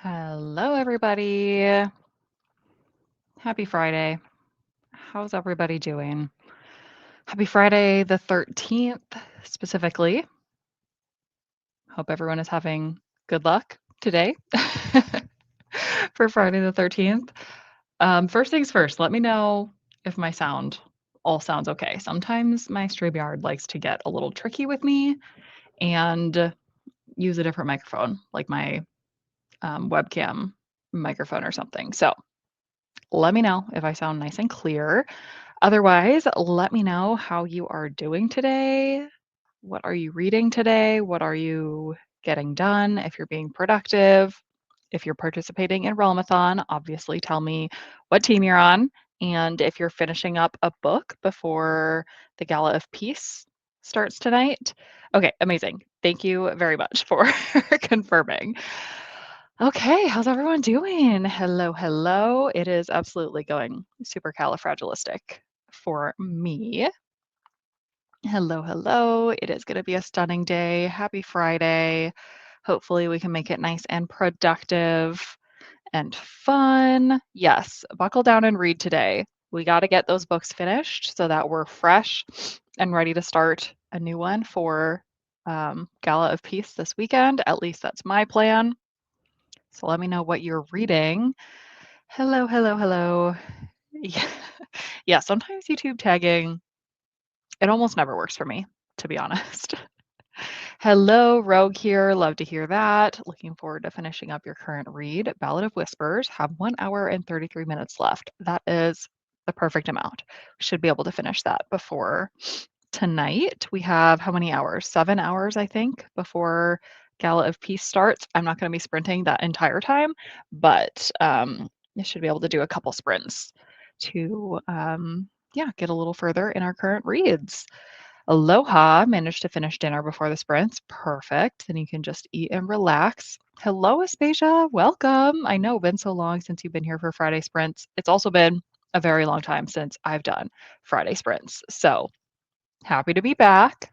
Hello, everybody. Happy Friday. How's everybody doing? Happy Friday the 13th, specifically. Hope everyone is having good luck today for Friday the 13th. First things first, let me know if my sound all sounds okay. Sometimes my StreamYard likes to get a little tricky with me and use a different microphone, like my webcam microphone or something. So let me know if I sound nice and clear. Otherwise, let me know how you are doing today. What are you reading today? What are you getting done? If you're being productive, if you're participating in Realmathon, obviously tell me what team you're on. And if you're finishing up a book before the Gala of Peace starts tonight. Okay, amazing. Thank you very much for confirming. Okay, how's everyone doing? Hello, hello. It is absolutely going supercalifragilistic for me. Hello, hello. It is going to be a stunning day. Happy Friday. Hopefully, we can make it nice and productive and fun. Yes, buckle down and read today. We got to get those books finished so that we're fresh and ready to start a new one for Gala of Peace this weekend. At least that's my plan. So let me know what you're reading. Hello, hello, hello. Yeah, yeah, sometimes YouTube tagging, it almost never works for me, to be honest. Hello, Rogue here. Love to hear that. Looking forward to finishing up your current read. Ballad of Whispers. Have 1 hour and 33 minutes left. That is the perfect amount. We should be able to finish that before tonight. We have how many hours? 7 hours, I think, before Gala of Peace starts. I'm not going to be sprinting that entire time, but I should be able to do a couple sprints to yeah, get a little further in our current reads. Aloha, managed to finish dinner before the sprints. Perfect. Then you can just eat and relax. Hello, Aspasia. Welcome. I know it's been so long since you've been here for Friday sprints. It's also been a very long time since I've done Friday sprints. So happy to be back.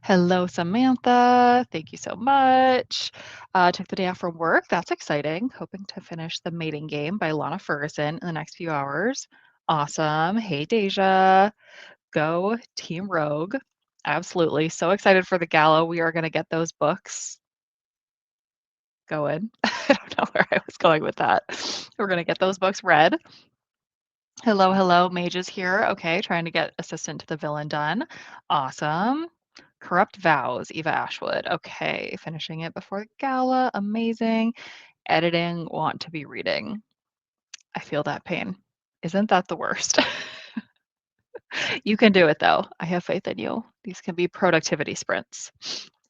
Hello, Samantha. Thank you so much. Took the day off from work. That's exciting. Hoping to finish The Mating Game by Lana Ferguson in the next few hours. Awesome. Hey, Deja. Go Team Rogue. Absolutely. So excited for the gala. We are going to get those books going. I don't know where I was going with that. We're going to get those books read. Hello, hello. Mage is here. Okay, trying to get Assistant to the Villain done. Awesome. Corrupt Vows, Eva Ashwood. Okay, finishing it before the gala. Amazing. Editing, want to be reading. I feel that pain. Isn't that the worst? You can do it though. I have faith in you. These can be productivity sprints,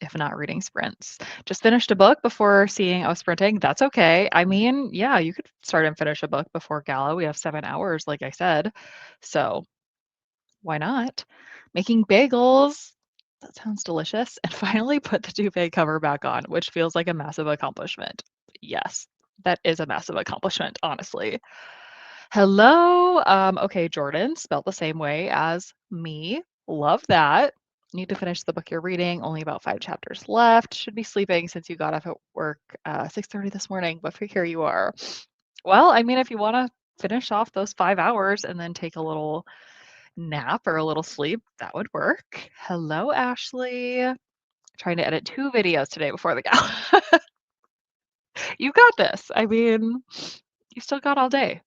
if not reading sprints. Just finished a book before seeing oh sprinting. That's okay. I mean, yeah, you could start and finish a book before gala. We have 7 hours, like I said. So why not? Making bagels. That sounds delicious. And finally put the duvet cover back on, which feels like a massive accomplishment. Yes, that is a massive accomplishment, honestly. Hello. Okay, Jordan, spelled the same way as me. Love that. Need to finish the book you're reading. Only about 5 chapters left. Should be sleeping since you got off at work 6:30 this morning, but here you are. Well, I mean, if you want to finish off those 5 hours and then take a little nap or a little sleep, that would work. Hello, Ashley. Trying to edit 2 videos today before the gala. You got this. I mean, you still got all day.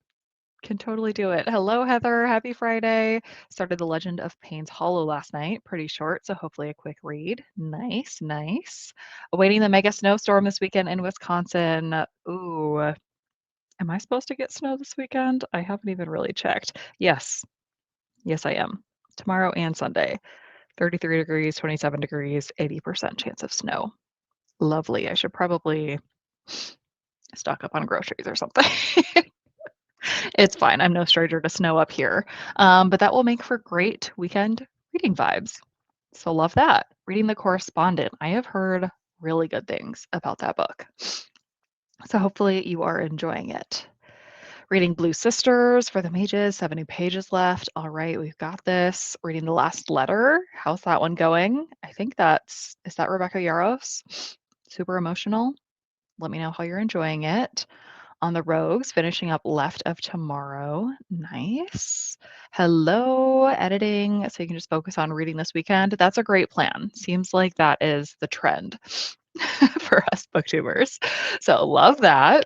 Can totally do it. Hello, Heather. Happy Friday. Started The Legend of Payne's Hollow last night. Pretty short, so hopefully a quick read. Nice, nice. Awaiting the mega snowstorm this weekend in Wisconsin. Ooh, am I supposed to get snow this weekend? I haven't even really checked. Yes, yes, I am. Tomorrow and Sunday. 33 degrees, 27 degrees, 80% chance of snow. Lovely. I should probably stock up on groceries or something. It's fine. I'm no stranger to snow up here. But that will make for great weekend reading vibes. So love that. Reading The Correspondent. I have heard really good things about that book. So hopefully you are enjoying it. Reading Blue Sisters for the Mages, 70 pages left. All right, we've got this. Reading The Last Letter. How's that one going? I think is that Rebecca Yaros? Super emotional. Let me know how you're enjoying it. On the Rogues, finishing up Left of Tomorrow. Nice. Hello, editing, so you can just focus on reading this weekend. That's a great plan. Seems like that is the trend for us booktubers. So love that.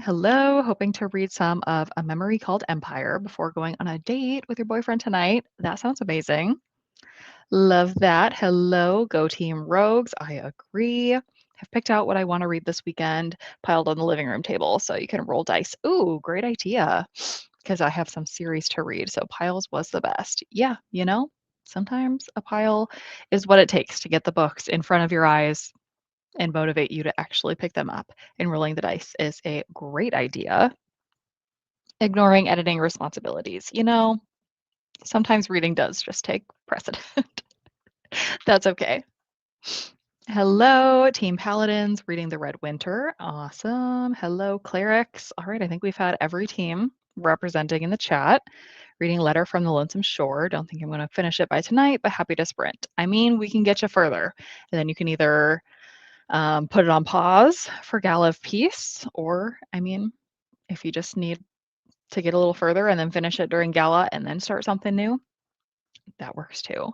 Hello, hoping to read some of A Memory Called Empire before going on a date with your boyfriend tonight. That sounds amazing. Love that. Hello, Go Team Rogues. I agree. Have picked out what I want to read this weekend, piled on the living room table so you can roll dice. Ooh, great idea. Because I have some series to read, so piles was the best. Yeah, sometimes a pile is what it takes to get the books in front of your eyes and motivate you to actually pick them up. And rolling the dice is a great idea. Ignoring editing responsibilities. Sometimes reading does just take precedent. That's okay. Hello, Team Paladins, reading the Red Winter. Awesome. Hello, Clerics. All right, I think we've had every team representing in the chat. Reading Letter from the Lonesome Shore. Don't think I'm going to finish it by tonight, but happy to sprint. I mean, we can get you further. And then you can either put it on pause for Gala of Peace, or, I mean, if you just need to get a little further and then finish it during Gala and then start something new, that works too.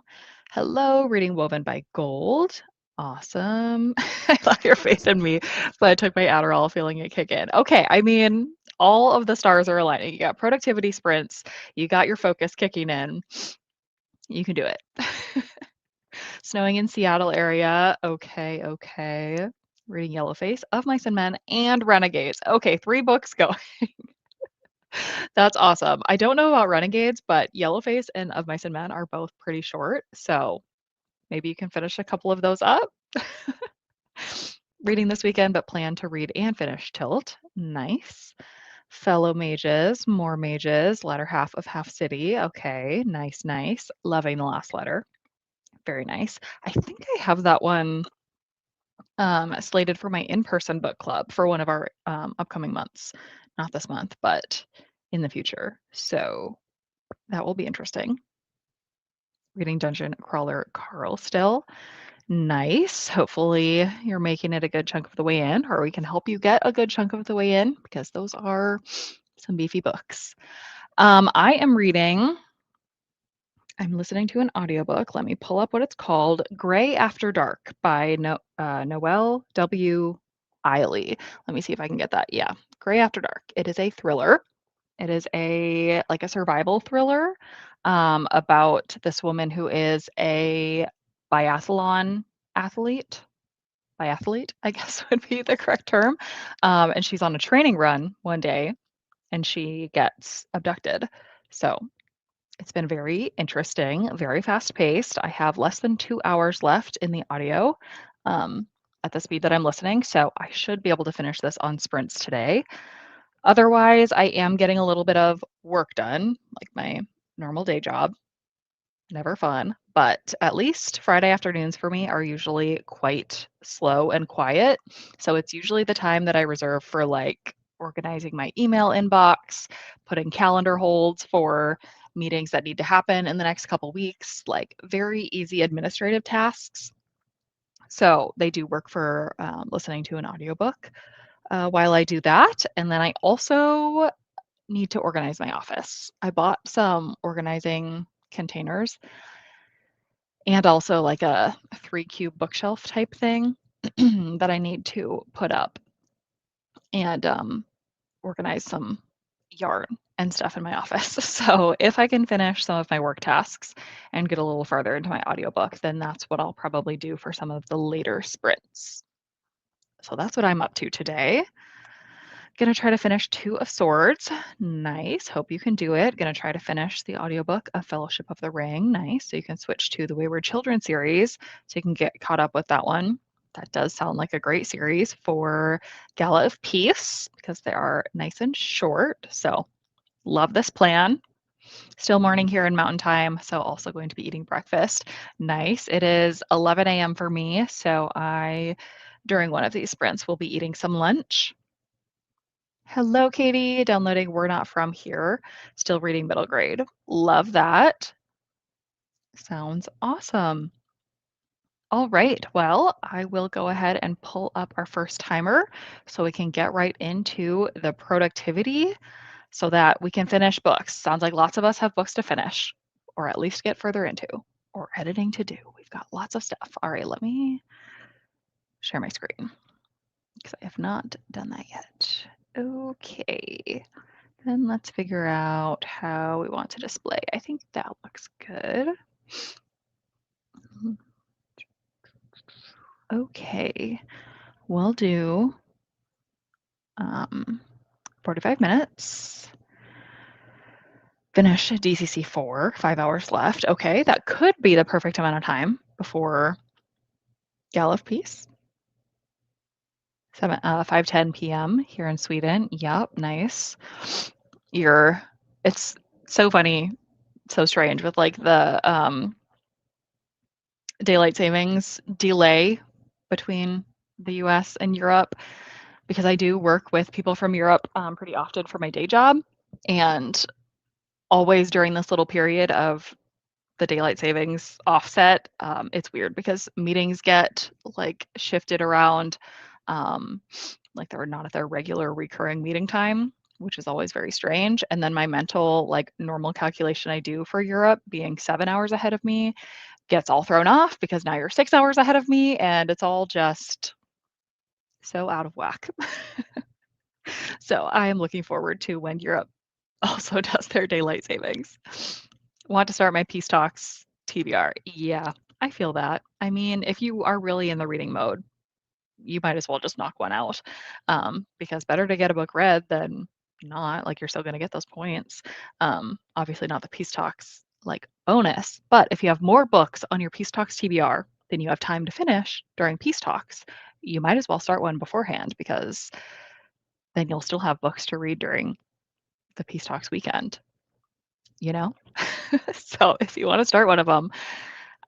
Hello, reading Woven by Gold. Awesome. I love your faith in me. So I took my Adderall feeling it kick in. Okay, I mean, all of the stars are aligning. You got productivity sprints, you got your focus kicking in. You can do it. Snowing in Seattle area. Okay, okay. Reading Yellowface, Of Mice and Men, and Renegades. Okay, 3 books going. That's awesome. I don't know about Renegades, but Yellowface and Of Mice and Men are both pretty short, so maybe you can finish a couple of those up. Reading this weekend, but plan to read and finish Tilt. Nice. Fellow mages, more mages, latter half of Half City. Okay, nice, nice. Loving the last letter. Very nice. I think I have that one slated for my in-person book club for one of our upcoming months. Not this month, but in the future. So that will be interesting. Reading Dungeon Crawler Carl still. Nice. Hopefully you're making it a good chunk of the way in, or we can help you get a good chunk of the way in because those are some beefy books. I'm listening to an audiobook. Let me pull up what it's called. Gray After Dark by Noelle W. Eiley. Let me see if I can get that. Yeah, Gray After Dark. It is a thriller. It is a survival thriller about this woman who is a biathlon athlete. Biathlete, I guess would be the correct term. And she's on a training run one day and she gets abducted. So it's been very interesting, very fast paced. I have less than 2 hours left in the audio at the speed that I'm listening. So I should be able to finish this on sprints today. Otherwise, I am getting a little bit of work done, like my normal day job. Never fun, but at least Friday afternoons for me are usually quite slow and quiet. So it's usually the time that I reserve for like organizing my email inbox, putting calendar holds for meetings that need to happen in the next couple weeks, like very easy administrative tasks. So they do work for listening to an audiobook while I do that. And then I also need to organize my office. I bought some organizing containers and also like a 3 cube bookshelf type thing that I need to put up and organize some yarn and stuff in my office. So if I can finish some of my work tasks and get a little farther into my audiobook, then that's what I'll probably do for some of the later sprints. So that's what I'm up to today. Gonna try to finish Two of Swords. Nice. Hope you can do it. Gonna try to finish the audiobook of Fellowship of the Ring. Nice. So you can switch to the Wayward Children series so you can get caught up with that one. That does sound like a great series for Gala of Peace because they are nice and short. So love this plan. Still morning here in Mountain Time, so also going to be eating breakfast. Nice. It is 11 a.m. for me, so during one of these sprints, will be eating some lunch. Hello, Katie. Downloading We're Not From Here. Still reading middle grade. Love that. Sounds awesome. All right. Well, I will go ahead and pull up our first timer so we can get right into the productivity so that we can finish books. Sounds like lots of us have books to finish or at least get further into or editing to do. We've got lots of stuff. All right, let me share my screen because I have not done that yet. Okay. Then let's figure out how we want to display. I think that looks good. Okay, we'll do 45 minutes. Finish DCC 4, 5 hours left. Okay, that could be the perfect amount of time before Gala of Peace. 5:10 p.m. here in Sweden. Yep, nice. You're. It's so funny, so strange with like the daylight savings delay between the US and Europe because I do work with people from Europe pretty often for my day job. And always during this little period of the daylight savings offset, it's weird because meetings get like shifted around, um, like they're not at their regular recurring meeting time, which is always very strange. And then my mental, like normal calculation I do for Europe being 7 hours ahead of me gets all thrown off because now you're 6 hours ahead of me and it's all just so out of whack. So I am looking forward to when Europe also does their daylight savings. Want to start my peace talks TBR. Yeah, I feel that. I mean, if you are really in the reading mode, you might as well just knock one out, because better to get a book read than not. Like you're still going to get those points. Obviously, not the peace talks like bonus, but if you have more books on your peace talks TBR than you have time to finish during peace talks, you might as well start one beforehand because then you'll still have books to read during the peace talks weekend. You know? So if you want to start one of them,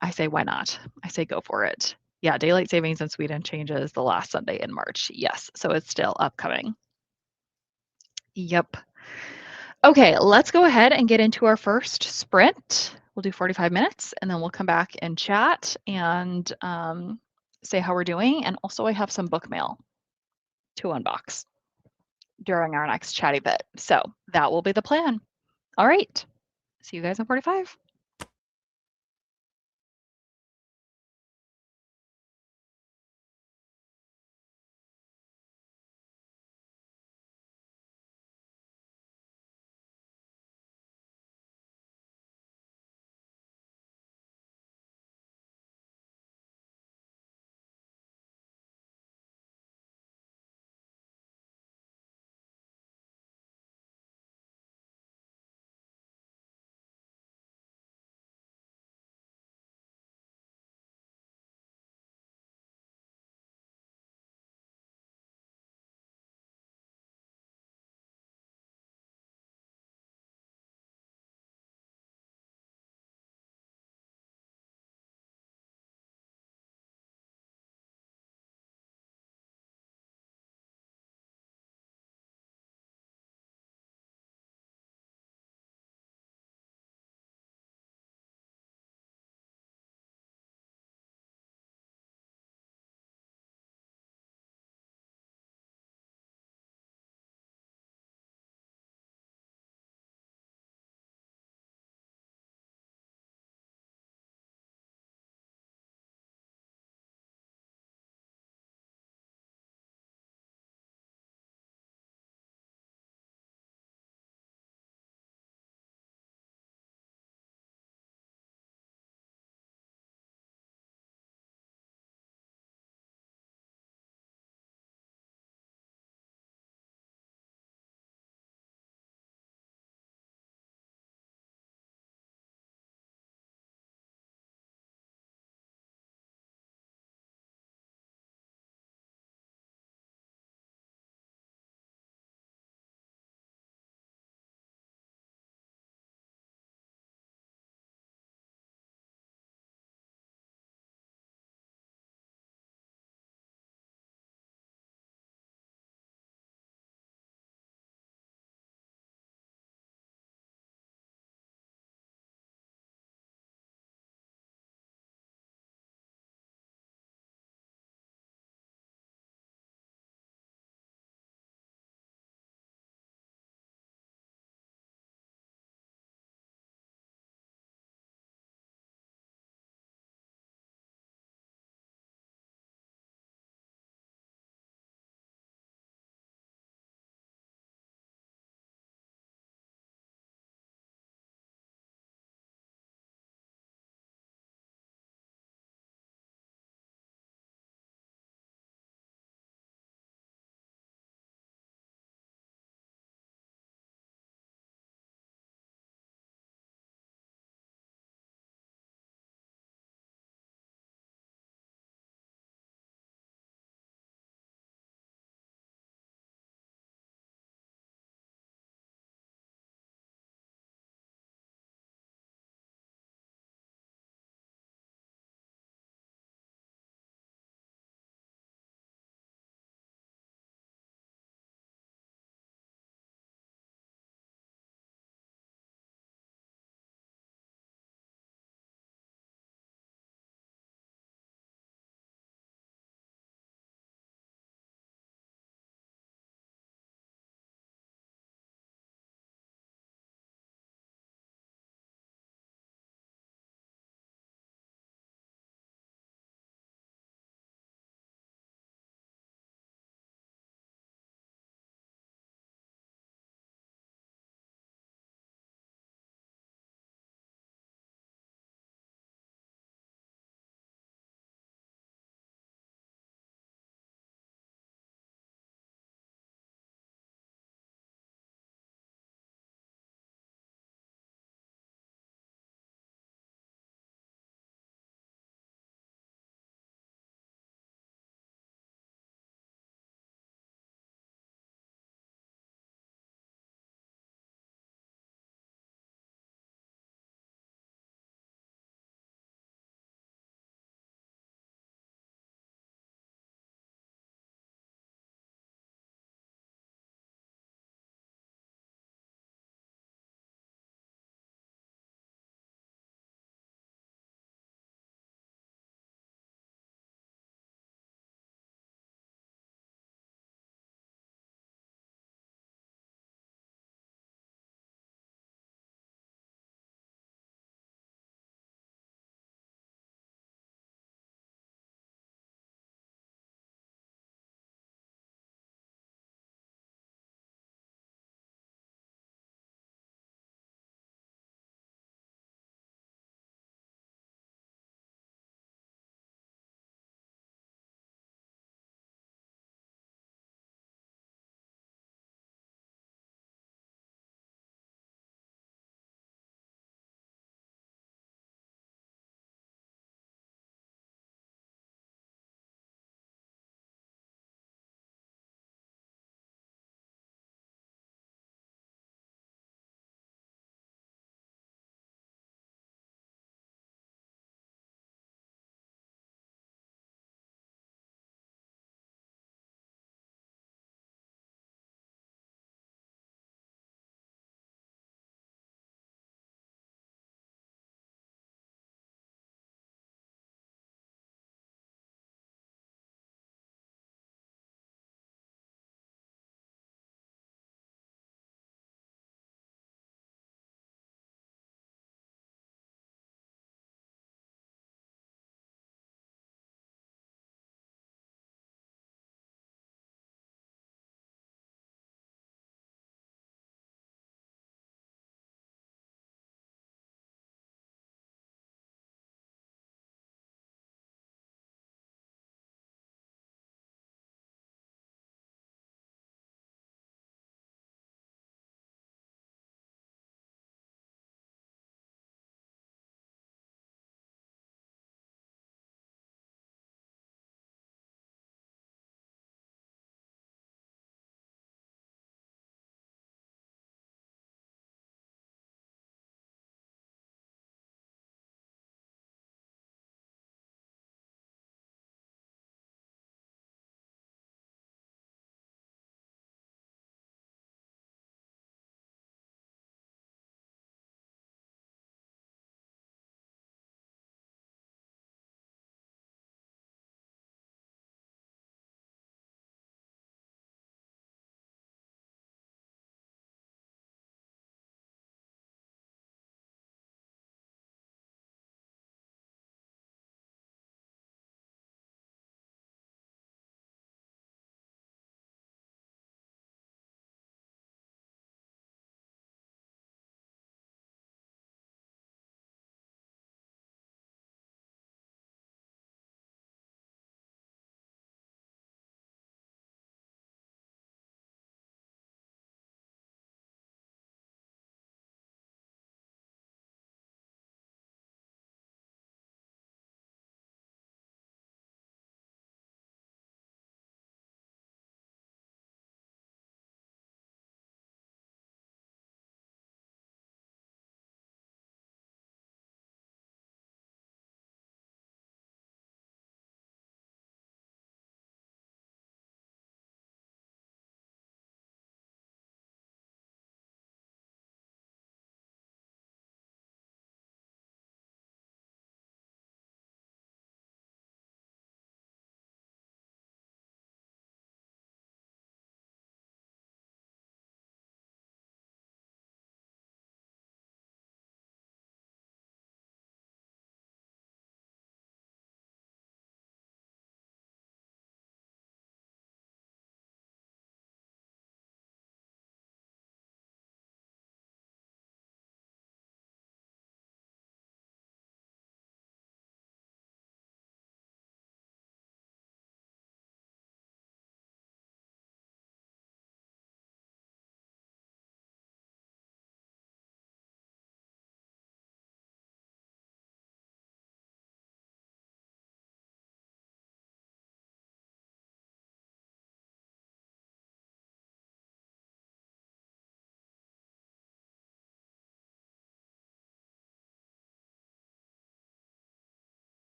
I say why not? I say go for it. Yeah, daylight savings in Sweden changes the last Sunday in March. Yes, so it's still upcoming. Yep. Okay, let's go ahead and get into our first sprint. We'll do 45 minutes and then we'll come back and chat and say how we're doing. And also, I have some book mail to unbox during our next chatty bit. So that will be the plan. All right. See you guys in 45.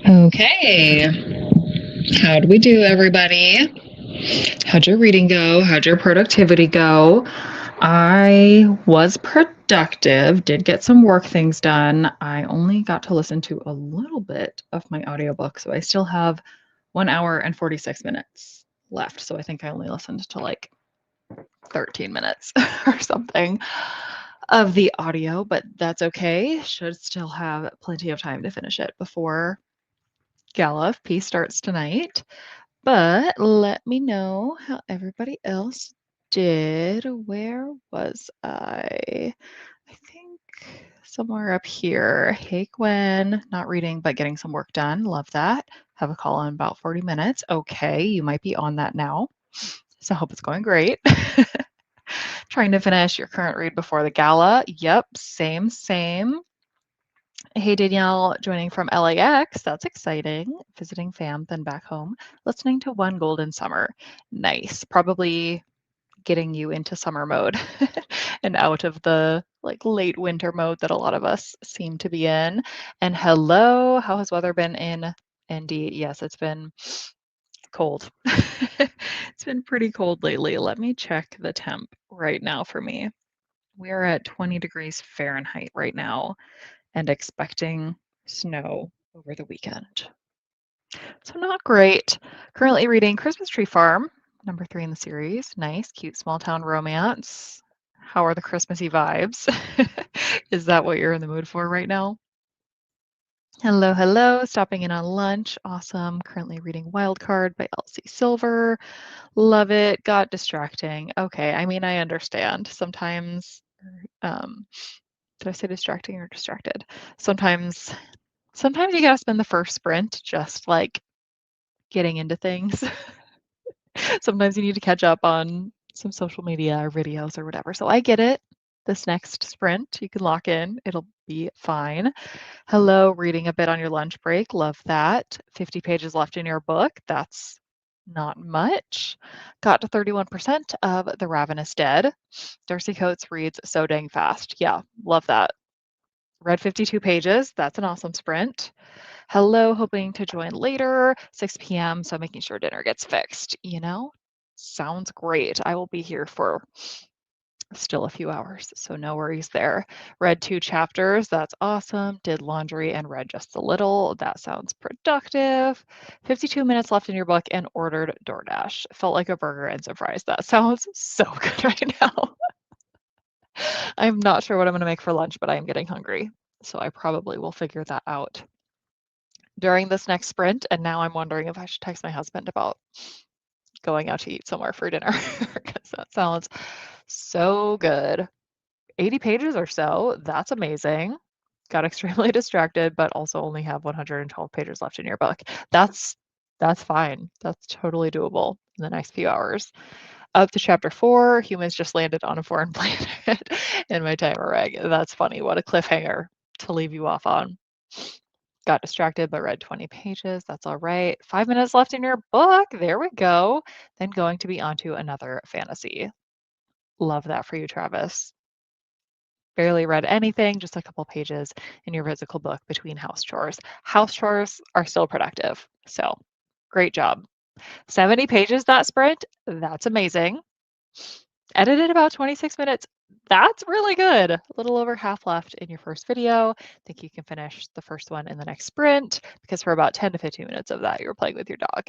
Okay. How'd we do, everybody? How'd your reading go? How'd your productivity go? I was productive, did get some work things done. I only got to listen to a little bit of my audiobook, so I still have 1 hour and 46 minutes left. So I think I only listened to like 13 minutes or something of the audio, but that's okay. Should still have plenty of time to finish it before Gala of Peace starts tonight. But let me know how everybody else did. Where was I? I think somewhere up here. Hey, Gwen, not reading, but getting some work done. Love that. Have a call in about 40 minutes. Okay, you might be on that now. So I hope it's going great. Trying to finish your current read before the gala. Yep, same, same. Hey, Danielle, joining from LAX. That's exciting. Visiting fam, then back home. Listening to One Golden Summer. Nice. Probably getting you into summer mode and out of the like late winter mode that a lot of us seem to be in. And hello, how has weather been in ND? Yes, it's been cold. It's been pretty cold lately. Let me check the temp right now for me. We are at 20 degrees Fahrenheit right now and expecting snow over the weekend. So not great. Currently reading Christmas Tree Farm, number 3 in the series. Nice, cute small town romance. How are the Christmassy vibes? Is that what you're in the mood for right now? Hello, hello. Stopping in on lunch. Awesome. Currently reading Wildcard by Elsie Silver. Love it. Got distracting. Okay. I mean, I understand. Sometimes, um, did I say distracting or distracted? Sometimes you gotta spend the first sprint just like getting into things. Sometimes you need to catch up on some social media or videos or whatever. So I get it. This next sprint, you can lock in. It'll be fine. Hello, reading a bit on your lunch break. Love that. 50 pages left in your book. That's not much. Got to 31% of The Ravenous Dead. Darcy Coates reads so dang fast. Yeah, love that. Read 52 pages. That's an awesome sprint. Hello, hoping to join later, 6 p.m. So making sure dinner gets fixed, Sounds great. I will be here for still a few hours, so no worries there. Read 2 chapters. That's awesome. Did laundry and read just a little. That sounds productive. 52 minutes left in your book and ordered DoorDash. Felt like a burger and some fries. That sounds so good right now. I'm not sure what I'm going to make for lunch, but I am getting hungry. So I probably will figure that out during this next sprint. And now I'm wondering if I should text my husband about going out to eat somewhere for dinner because that sounds so good. 80 pages or so. That's amazing. Got extremely distracted, but also only have 112 pages left in your book. That's fine. That's totally doable in the next few hours. Up to chapter 4, humans just landed on a foreign planet in my timer reg. That's funny. What a cliffhanger to leave you off on. Got distracted but read 20 pages. That's all right. 5 minutes left in your book. There we go. Then going to be onto another fantasy. Love that for you, Travis. Barely read anything, just a couple pages in your physical book between house chores. House chores are still productive. So great job. 70 pages that sprint. That's amazing. Edited about 26 minutes. That's really good. A little over half left in your first video. I think you can finish the first one in the next sprint because for about 10 to 15 minutes of that, you're playing with your dog.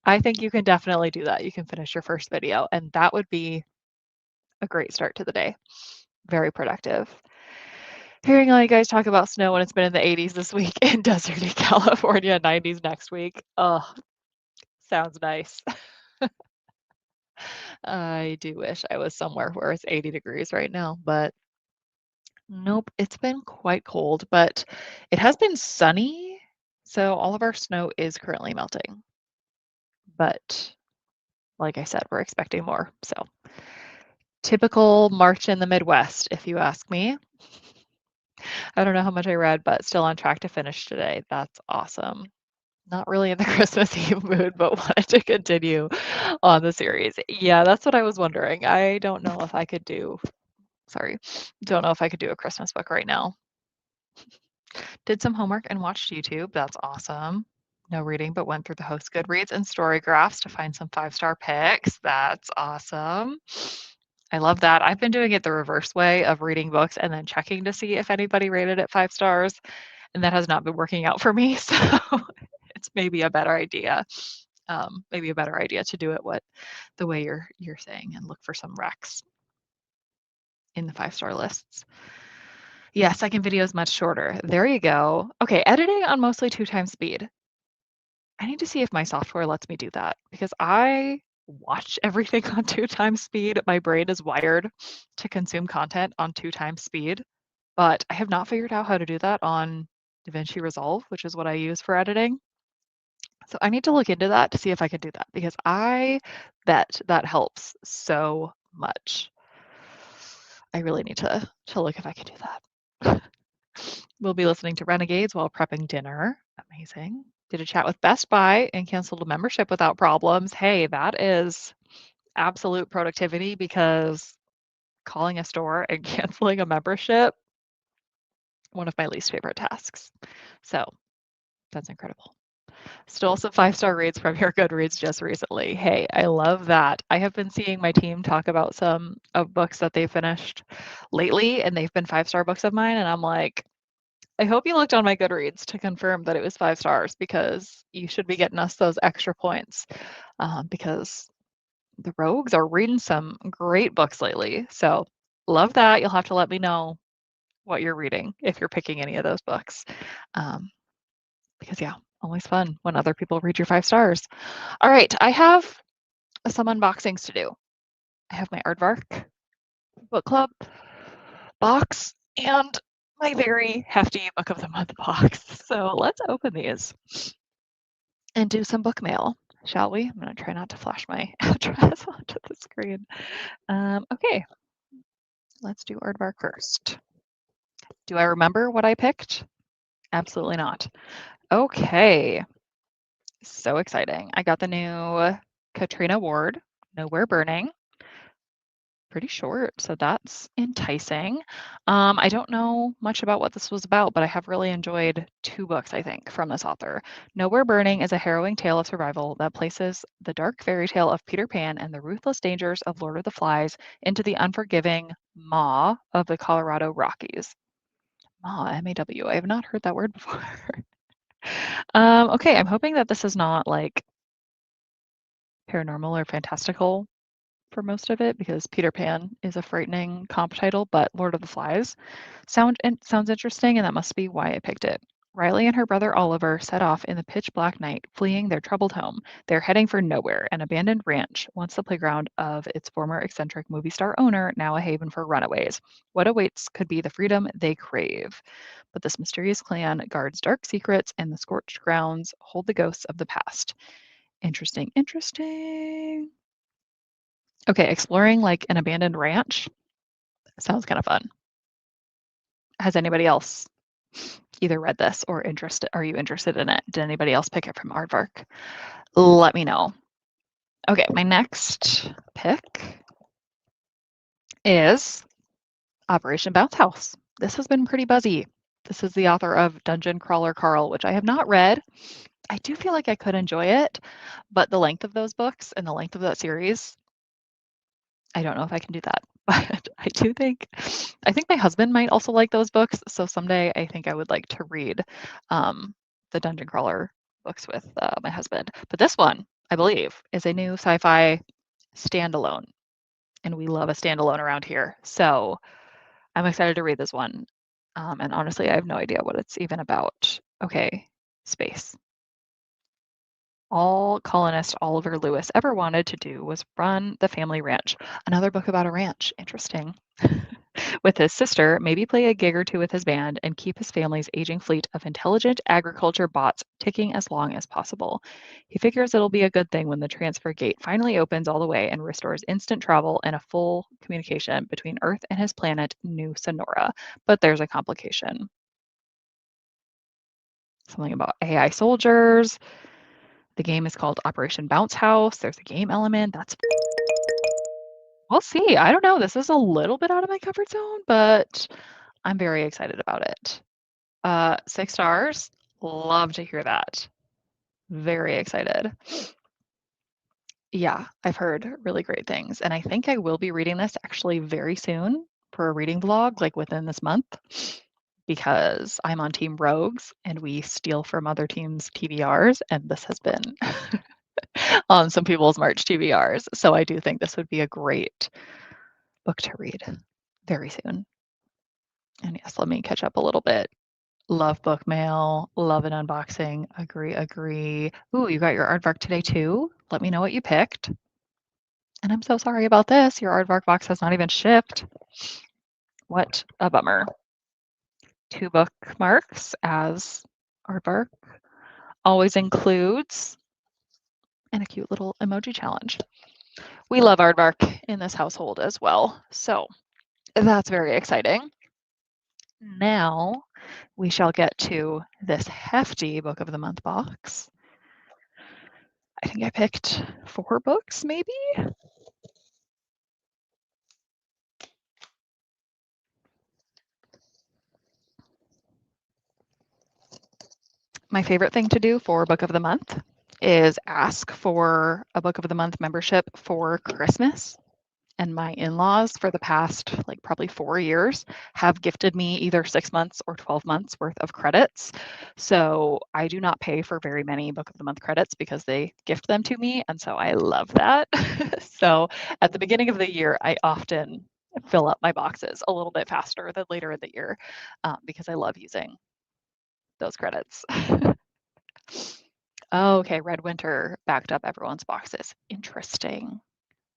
I think you can definitely do that. You can finish your first video, and that would be a great start to the day. Very productive. Hearing all you guys talk about snow when it's been in the 80s this week in deserty California, 90s next week. Oh, sounds nice. I do wish I was somewhere where it's 80 degrees right now, but nope, it's been quite cold, but it has been sunny, so all of our snow is currently melting. But like I said, we're expecting more. So typical March in the Midwest, if you ask me. I don't know how much I read, but still on track to finish today. That's awesome. Not really in the Christmas Eve mood, but wanted to continue on the series. Yeah, that's what I was wondering. I don't know if I could do a Christmas book right now. Did some homework and watched YouTube. That's awesome. No reading, but went through the host Goodreads and Storygraphs to find some five-star picks. That's awesome. I love that. I've been doing it the reverse way of reading books and then checking to see if anybody rated it 5 stars, and that has not been working out for me. So it's maybe a better idea. Maybe a better idea to do it the way you're saying and look for some recs in the 5-star lists. Yeah, second video is much shorter. There you go. Okay, editing on mostly 2 times speed. I need to see if my software lets me do that because I watch everything on 2 times speed. My brain is wired to consume content on 2 times speed, but I have not figured out how to do that on DaVinci Resolve, which is what I use for editing. So I need to look into that to see if I can do that because I bet that helps so much. I really need to look if I can do that. We'll be listening to Renegades while prepping dinner. Amazing. Did a chat with Best Buy and canceled a membership without problems. Hey, that is absolute productivity because calling a store and canceling a membership, one of my least favorite tasks. So that's incredible. Still some 5-star reads from your Goodreads just recently. Hey, I love that. I have been seeing my team talk about some of books that they finished lately, and they've been 5-star books of mine. And I'm like, I hope you looked on my Goodreads to confirm that it was 5 stars because you should be getting us those extra points because the Rogues are reading some great books lately. So love that. You'll have to let me know what you're reading if you're picking any of those books. Um, because yeah, always fun when other people read your 5 stars. All right, I have some unboxings to do. I have my Aardvark book club box and my very hefty book of the month box. So let's open these and do some book mail, shall we? I'm going to try not to flash my address onto the screen. Okay, let's do Aardvark first. Do I remember what I picked? Absolutely not. Okay, so exciting. I got the new Katrina Ward, Nowhere Burning. Pretty short, so that's enticing. I don't know much about what this was about, but I have really enjoyed 2 books, I think, from this author. Nowhere Burning is a harrowing tale of survival that places the dark fairy tale of Peter Pan and the ruthless dangers of Lord of the Flies into the unforgiving maw of the Colorado Rockies. Maw, M-A-W. I have not heard that word before. Okay, I'm hoping that this is not like paranormal or fantastical for most of it because Peter Pan is a frightening comp title, but Lord of the Flies sounds interesting, and that must be why I picked it. Riley and her brother Oliver set off in the pitch black night, fleeing their troubled home. They're heading for nowhere, an abandoned ranch, once the playground of its former eccentric movie star owner, now a haven for runaways. What awaits could be the freedom they crave. But this mysterious clan guards dark secrets, and the scorched grounds hold the ghosts of the past. Interesting, interesting. Okay, exploring like an abandoned ranch sounds kind of fun. Has anybody else either read this or interested? Are you interested in it? Did anybody else pick it from Aardvark? Let me know. Okay, my next pick is Operation Bounce House. This has been pretty buzzy. This is the author of Dungeon Crawler Carl, which I have not read. I do feel like I could enjoy it, but the length of those books and the length of that series, I don't know if I can do that. But I think my husband might also like those books. So someday I think I would like to read the Dungeon Crawler books with my husband. But this one, I believe, is a new sci-fi standalone. And we love a standalone around here. So I'm excited to read this one. And honestly, I have no idea what it's even about. Okay, space. All colonist Oliver Lewis ever wanted to do was run the family ranch. Another book about a ranch. Interesting. With his sister, maybe play a gig or two with his band and keep his family's aging fleet of intelligent agriculture bots ticking as long as possible. He figures it'll be a good thing when the transfer gate finally opens all the way and restores instant travel and a full communication between Earth and his planet, New Sonora. But there's a complication. Something about AI soldiers. The game is called Operation Bounce House. There's a game element. We'll see. I don't know. This is a little bit out of my comfort zone, but I'm very excited about it. 6 stars. Love to hear that. Very excited. Yeah, I've heard really great things, and I think I will be reading this actually very soon for a reading vlog, like within this month, because I'm on Team Rogues and we steal from other teams' TBRs, and this has been on some people's March TBRs. So I do think this would be a great book to read very soon. And yes, let me catch up a little bit. Love book mail, love an unboxing. Agree, agree. Ooh, you got your aardvark today too? Let me know what you picked. And I'm so sorry about this. Your aardvark box has not even shipped. What a bummer. 2 bookmarks as aardvark. Always includes and a cute little emoji challenge. We love aardvark in this household as well. So that's very exciting. Now we shall get to this hefty book of the month box. I think I picked 4 books, maybe? My favorite thing to do for book of the month is ask for a book of the month membership for Christmas. And my in-laws for the past like probably 4 years have gifted me either 6 months or 12 months worth of credits. So I do not pay for very many book of the month credits because they gift them to me. And so I love that. So at the beginning of the year, I often fill up my boxes a little bit faster than later in the year because I love using those credits. Okay, Red Winter backed up everyone's boxes. Interesting.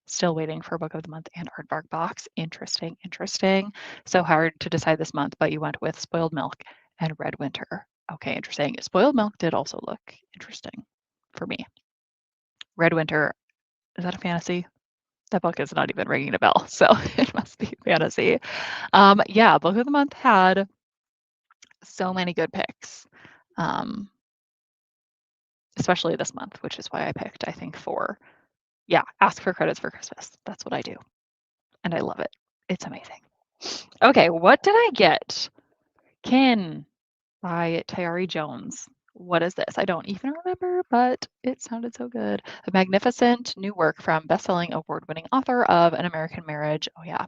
Still waiting for Book of the Month and Aardvark box. Interesting, interesting. So hard to decide this month, but you went with Spoiled Milk and Red Winter. Okay, interesting. Spoiled Milk did also look interesting for me. Red Winter, is that a fantasy? That book is not even ringing a bell, so it must be fantasy. Yeah, Book of the Month had so many good picks, especially this month, which is why I picked, I think, 4. Yeah, ask for credits for Christmas. That's what I do, and I love it. It's amazing. Okay, what did I get? Kin by Tayari Jones. What is this? I don't even remember, but it sounded so good. A magnificent new work from best-selling award-winning author of An American Marriage. Oh yeah.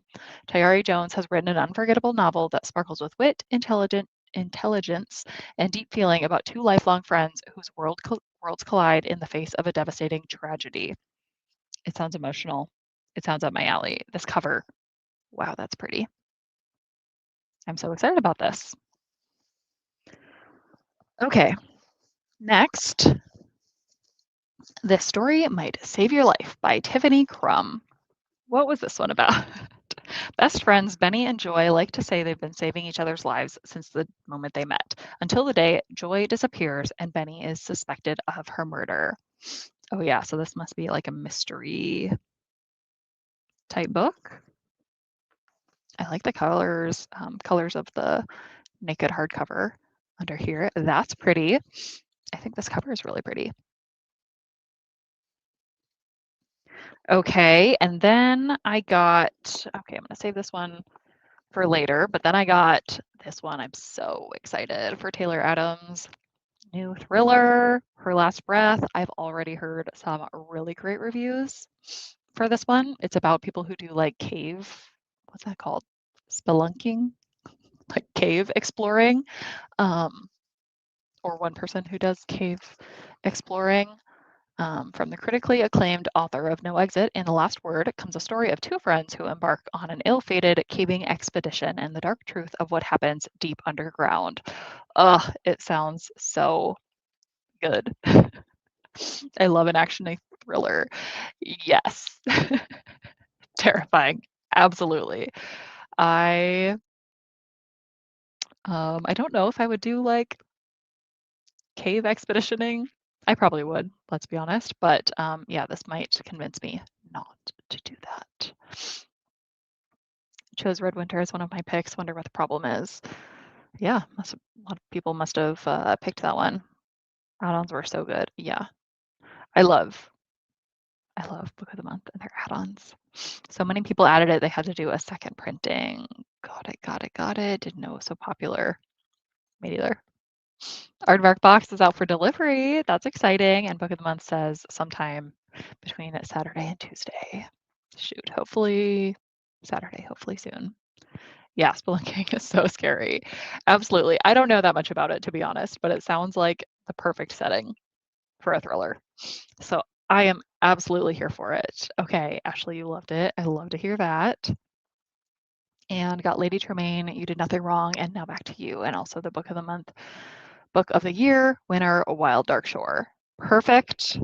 Tayari Jones has written an unforgettable novel that sparkles with wit, intelligence, and deep feeling about 2 lifelong friends whose worlds collide in the face of a devastating tragedy. It sounds emotional. It sounds up my alley. This cover, wow, that's pretty. I'm so excited about this. Okay, next, This Story Might Save Your Life by Tiffany Crum. What was this one about? Best friends Benny and Joy like to say they've been saving each other's lives since the moment they met, until the day Joy disappears and Benny is suspected of her murder. Oh, yeah, so this must be like a mystery type book. I like the colors of the naked hardcover under here. That's pretty. I think this cover is really pretty. Okay, and then I got, okay, I'm gonna save this one for later, but then I got this one. I'm so excited for Taylor Adams' new thriller, Her Last Breath. I've already heard some really great reviews for this one. It's about people who do like cave, what's that called? Spelunking, like cave exploring, um, or one person who does cave exploring. From the critically acclaimed author of No Exit and The Last Word comes a story of 2 friends who embark on an ill-fated caving expedition and the dark truth of what happens deep underground. Ugh, it sounds so good. I love an action thriller. Yes. Terrifying. Absolutely. I I don't know if I would do like cave expeditioning. I probably would, let's be honest, but yeah, this might convince me not to do that. Chose Red Winter as one of my picks. Wonder what the problem is. Yeah, a lot of people must have picked that one. Add-ons were so good. Yeah, I love, I love Book of the Month and their add-ons. So many people added it. They had to do a second printing. Got it. Didn't know it was so popular. Me neither. Aardvark box is out for delivery. That's exciting. And book of the month says sometime between Saturday and Tuesday. Shoot, hopefully Saturday, hopefully soon. Yeah, spelunking is so scary. Absolutely. I don't know that much about it, to be honest, but it sounds like the perfect setting for a thriller. So I am absolutely here for it. Okay, Ashley, you loved it. I love to hear that. And got Lady Tremaine, You Did Nothing Wrong, and now back to you. And also the book of the month, book of the year winner, Wild Dark Shore. Perfect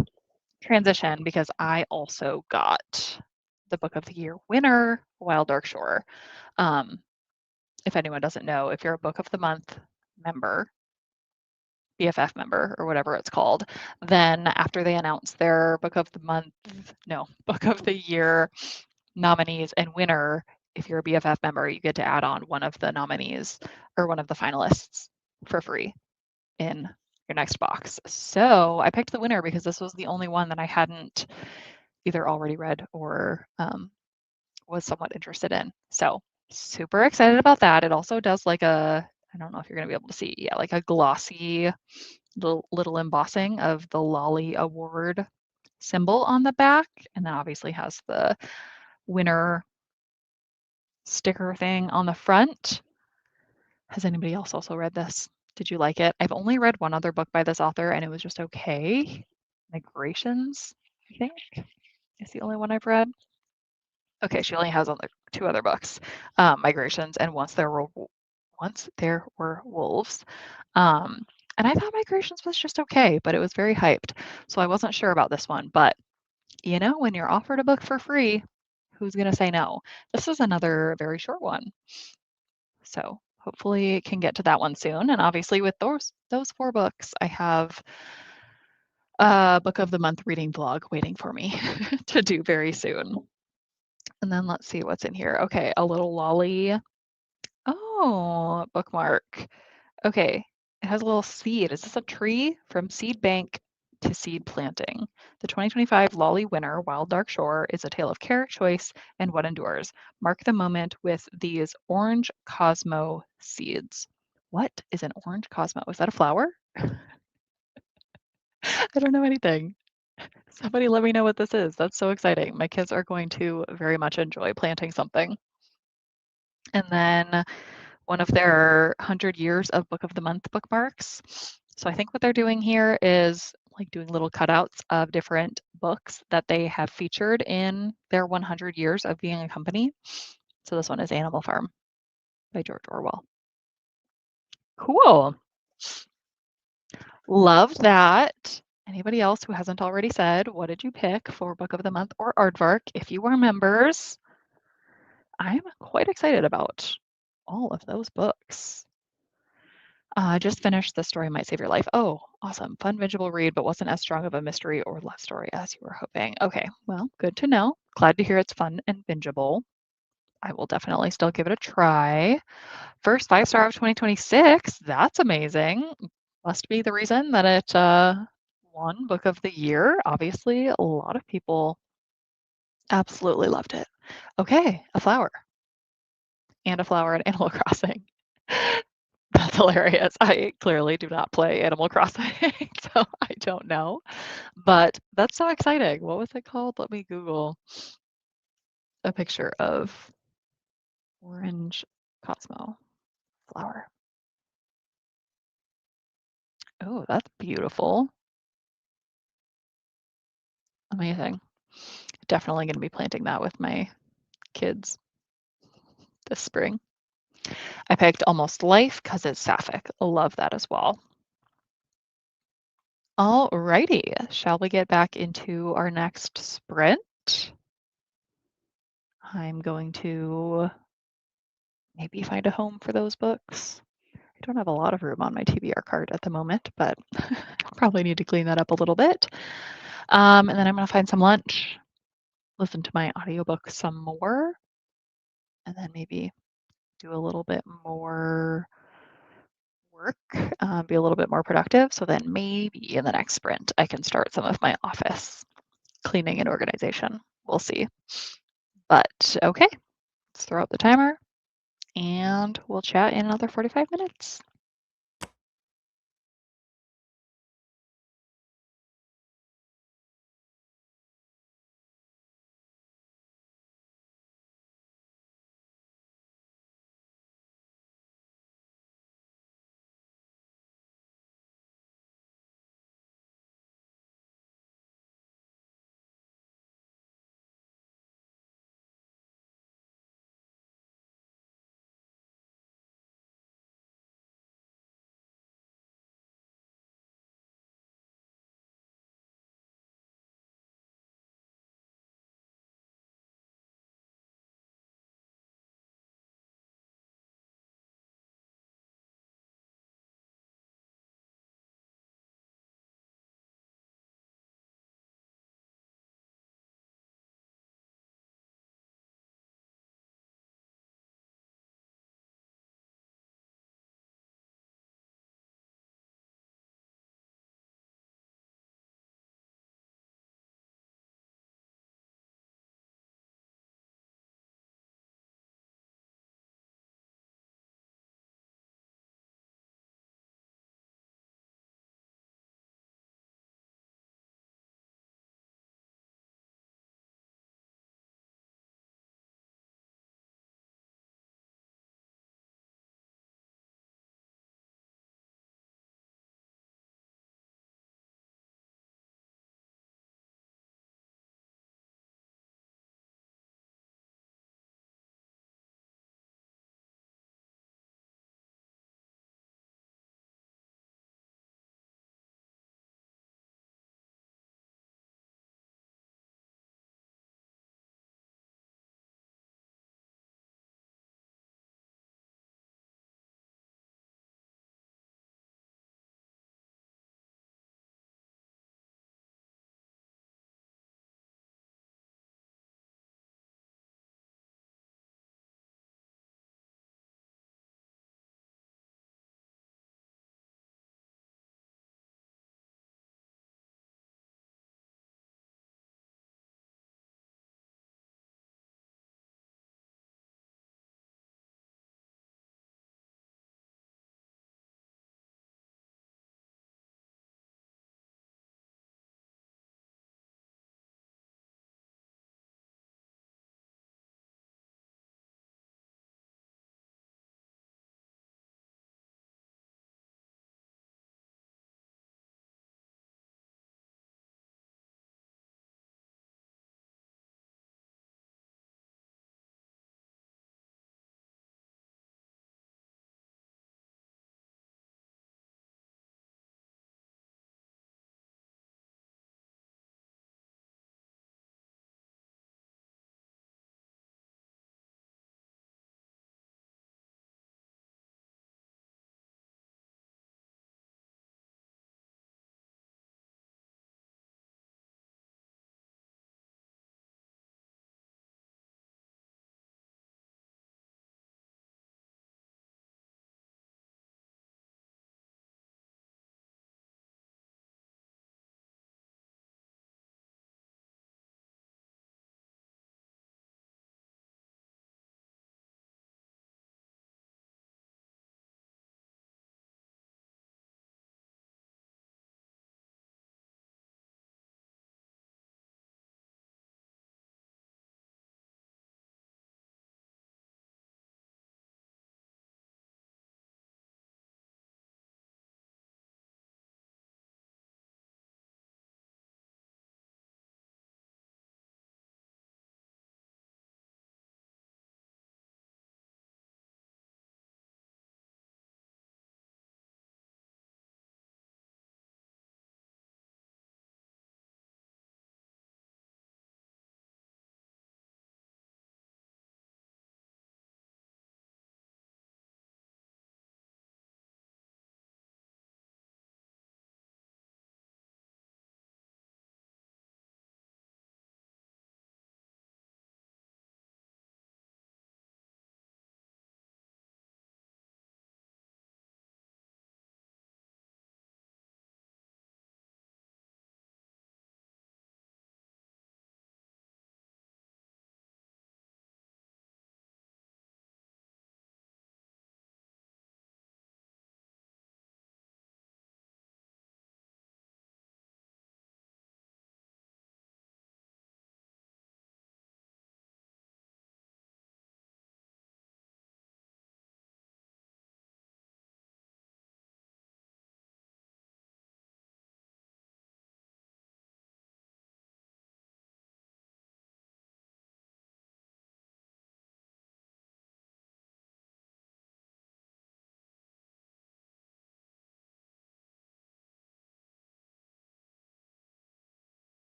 transition because I also got the book of the year winner, Wild Dark Shore. If anyone doesn't know, if you're a book of the month member, BFF member, or whatever it's called, then after they announce their book of the month, no, book of the year nominees and winner, if you're a BFF member, you get to add on one of the nominees or one of the finalists for free in your next box. So I picked the winner because this was the only one that I hadn't either already read or was somewhat interested in. So super excited about that. It also does like a, I don't know if you're going to be able to see, yeah, like a glossy little embossing of the Lolly Award symbol on the back. And then obviously has the winner sticker thing on the front. Has anybody else also read this? Did you like it? I've only read one other book by this author and it was just okay. Migrations, I think, is the only one I've read. Okay, she only has on the two other books, Migrations and Once There Were Wolves. And I thought Migrations was just okay, but it was very hyped. So I wasn't sure about this one. But you know, when you're offered a book for free, who's going to say no? This is another very short one. So hopefully can get to that one soon. And obviously with those four books, I have a book of the month reading vlog waiting for me to do very soon. And then let's see what's in here. Okay, a little lolly. Oh, bookmark. Okay, it has a little seed. Is this a tree? From seed bank to seed planting. The 2025 Lolly winner, Wild Dark Shore, is a tale of care, choice, and what endures. Mark the moment with these orange Cosmo seeds. What is an orange Cosmo? Is that a flower? I don't know anything. Somebody let me know what this is. That's so exciting. My kids are going to very much enjoy planting something. And then one of their 100 years of Book of the Month bookmarks. So I think what they're doing here is like doing little cutouts of different books that they have featured in their 100 years of being a company. So this one is Animal Farm by George Orwell. Cool. Love that. Anybody else who hasn't already said, what did you pick for Book of the Month or Aardvark? If you are members, I'm quite excited about all of those books. I just finished The Story Might Save Your Life. Oh, awesome. Fun, bingeable read, but wasn't as strong of a mystery or love story as you were hoping. Okay, well, good to know. Glad to hear it's fun and bingeable. I will definitely still give it a try. First 5-star of 2026. That's amazing. Must be the reason that it won Book of the Year. Obviously, a lot of people absolutely loved it. Okay, a flower. And a flower in Animal Crossing. That's hilarious. I clearly do not play Animal Crossing, so I don't know. But that's so exciting. What was it called? Let me Google a picture of orange Cosmo flower. Oh, that's beautiful. Amazing. Definitely going to be planting that with my kids this spring. I picked Almost Life because it's sapphic. Love that as well. All righty. Shall we get back into our next sprint? I'm going to maybe find a home for those books. I don't have a lot of room on my TBR card at the moment, but probably need to clean that up a little bit. And then I'm going to find some lunch, listen to my audiobook some more, and then maybe do a little bit more work, be a little bit more productive. So then maybe in the next sprint, I can start some of my office cleaning and organization. We'll see. But okay, let's throw out the timer and we'll chat in another 45 minutes.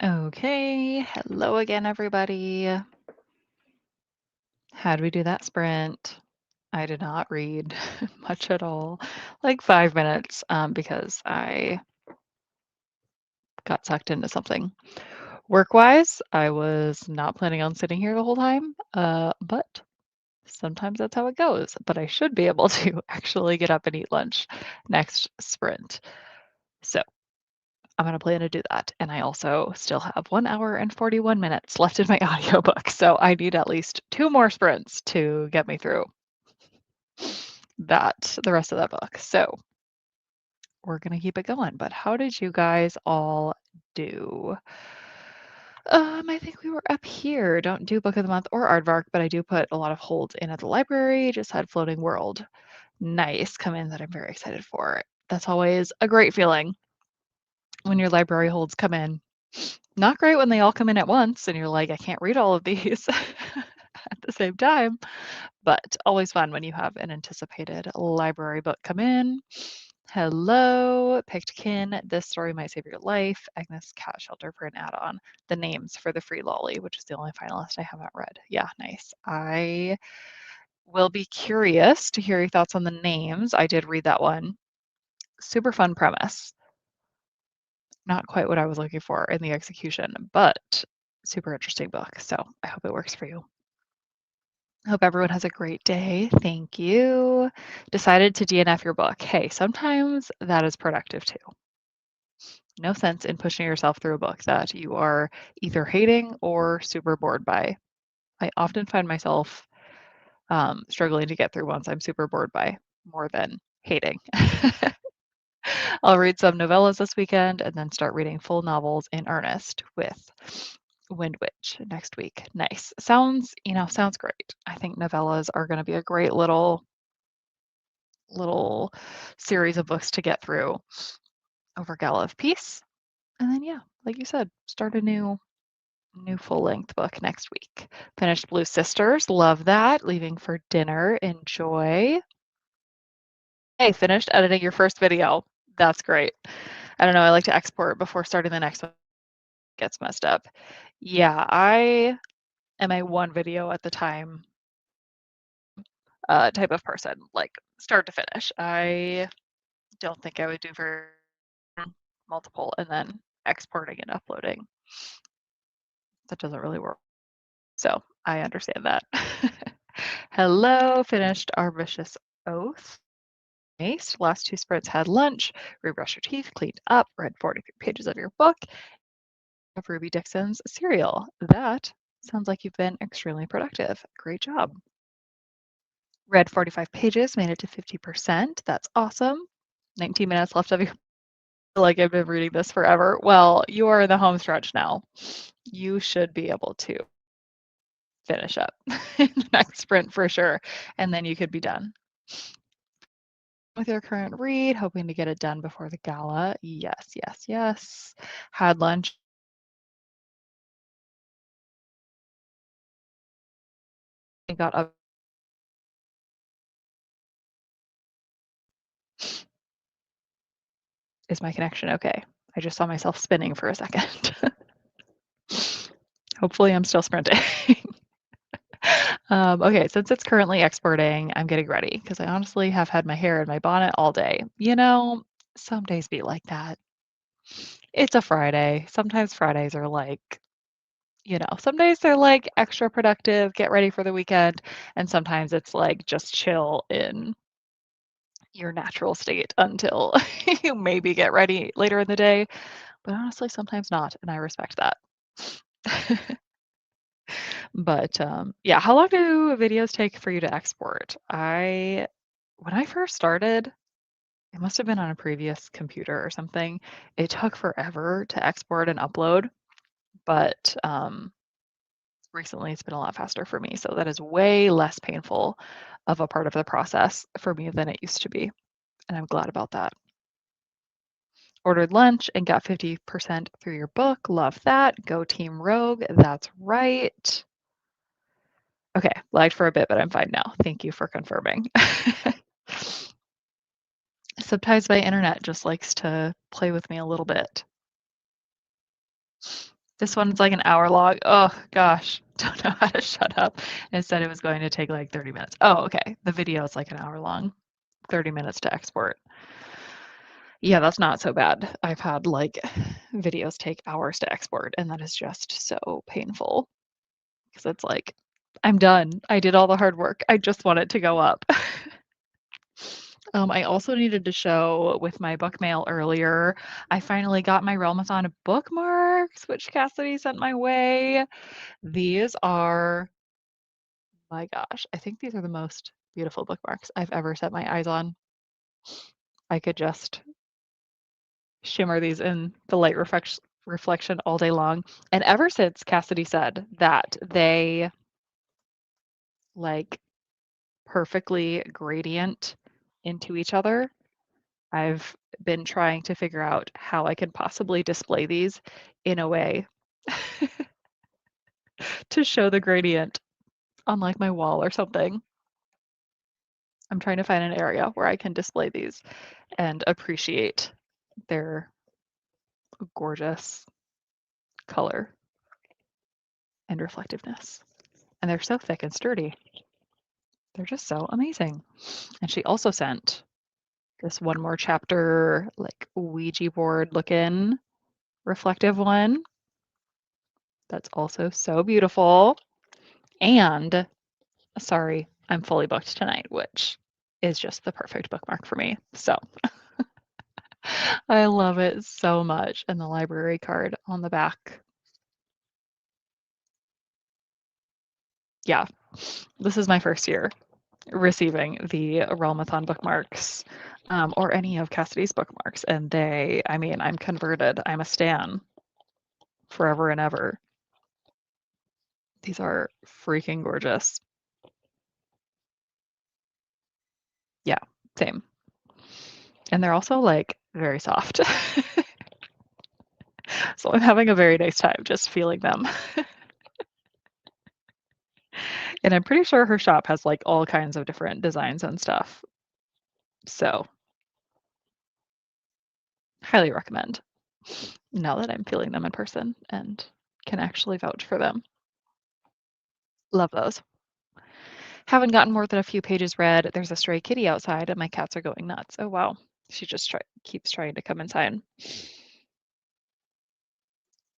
Okay, hello again, everybody. How'd we do that sprint? I did not read much at all, like 5 minutes, because I got sucked into something. Work-wise, I was not planning on sitting here the whole time, but sometimes that's how it goes. But I should be able to actually get up and eat lunch next sprint. So I'm gonna plan to do that. And I also still have 1 hour and 41 minutes left in my audiobook. So I need at least 2 more sprints to get me through the rest of that book. So we're gonna keep it going. But how did you guys all do? I think we were up here. Don't do book of the month or aardvark, but I do put a lot of holds in at the library. Just had Floating World. Nice come in that I'm very excited for. That's always a great feeling when your library holds come in. Not great when they all come in at once and you're like, I can't read all of these at the same time, but always fun when you have an anticipated library book come in. Hello, picked kin. This story might save your life. Agnes Cat Shelter for an add-on. The names for the free lolly, which is the only finalist I haven't read. Yeah, nice. I will be curious to hear your thoughts on the names. I did read that one. Super fun premise. Not quite what I was looking for in the execution, but super interesting book. So I hope it works for you. Hope everyone has a great day. Thank you. Decided to DNF your book. Hey, sometimes that is productive too. No sense in pushing yourself through a book that you are either hating or super bored by. I often find myself struggling to get through ones I'm super bored by more than hating. I'll read some novellas this weekend and then start reading full novels in earnest with Wind Witch next week. Nice. Sounds great. I think novellas are going to be a great little series of books to get through over Gala of Peace. And then yeah, like you said, start a new full-length book next week. Finished Blue Sisters. Love that. Leaving for dinner. Enjoy. Hey, finished editing your first video. That's great. I don't know, I like to export before starting the next one. Gets messed up. Yeah, I am a one video at the time type of person, like start to finish. I don't think I would do very multiple and then exporting and uploading. That doesn't really work. So I understand that. Hello, finished Our Vicious Oath. Nice. Last 2 sprints had lunch, rebrushed your teeth, cleaned up, read 43 pages of your book of Ruby Dixon's cereal. That sounds like you've been extremely productive. Great job. Read 45 pages, made it to 50%. That's awesome. 19 minutes left of your like I've been reading this forever. Well, you are in the home stretch now. You should be able to finish up in the next sprint for sure. And then you could be done. With your current read, hoping to get it done before the gala. Yes, yes, yes. Had lunch. And got up. Is my connection okay? I just saw myself spinning for a second. Hopefully I'm still sprinting. Okay, since it's currently exporting, I'm getting ready because I honestly have had my hair in my bonnet all day. Some days be like that. It's a Friday. Sometimes Fridays are like, some days they're like extra productive, get ready for the weekend, and sometimes it's like just chill in your natural state until you maybe get ready later in the day. But honestly, sometimes not, and I respect that. But yeah, how long do videos take for you to export? When I first started, it must have been on a previous computer or something. It took forever to export and upload, but recently it's been a lot faster for me. So that is way less painful of a part of the process for me than it used to be. And I'm glad about that. Ordered lunch and got 50% through your book. Love that. Go Team Rogue. That's right. Okay, lagged for a bit, but I'm fine now. Thank you for confirming. Sometimes my internet just likes to play with me a little bit. This one's like an hour long. Oh gosh, don't know how to shut up. It said it was going to take like 30 minutes. Oh, okay. The video is like an hour long, 30 minutes to export. Yeah, that's not so bad. I've had like videos take hours to export, and that is just so painful because it's like, I'm done. I did all the hard work. I just want it to go up. I also needed to show with my book mail earlier, I finally got my Realmathon bookmarks, which Cassidy sent my way. These are, my gosh, I think these are the most beautiful bookmarks I've ever set my eyes on. I could just shimmer these in the light reflection all day long. And ever since Cassidy said that they like perfectly gradient into each other, I've been trying to figure out how I can possibly display these in a way to show the gradient on like my wall or something. I'm trying to find an area where I can display these and appreciate their gorgeous color and reflectiveness. And they're so thick and sturdy. They're just so amazing. And she also sent this one more chapter, like Ouija board looking reflective one. That's also so beautiful. And sorry, I'm fully booked tonight, which is just the perfect bookmark for me. So I love it so much. And the library card on the back. Yeah, this is my first year receiving the Realmathon bookmarks, or any of Cassidy's bookmarks. And I mean, I'm converted. I'm a stan forever and ever. These are freaking gorgeous. Yeah, same. And they're also like very soft. So I'm having a very nice time just feeling them. And I'm pretty sure her shop has like all kinds of different designs and stuff. So highly recommend now that I'm feeling them in person and can actually vouch for them. Love those. Haven't gotten more than a few pages read. There's a stray kitty outside and my cats are going nuts. Oh wow. She just keeps trying to come inside.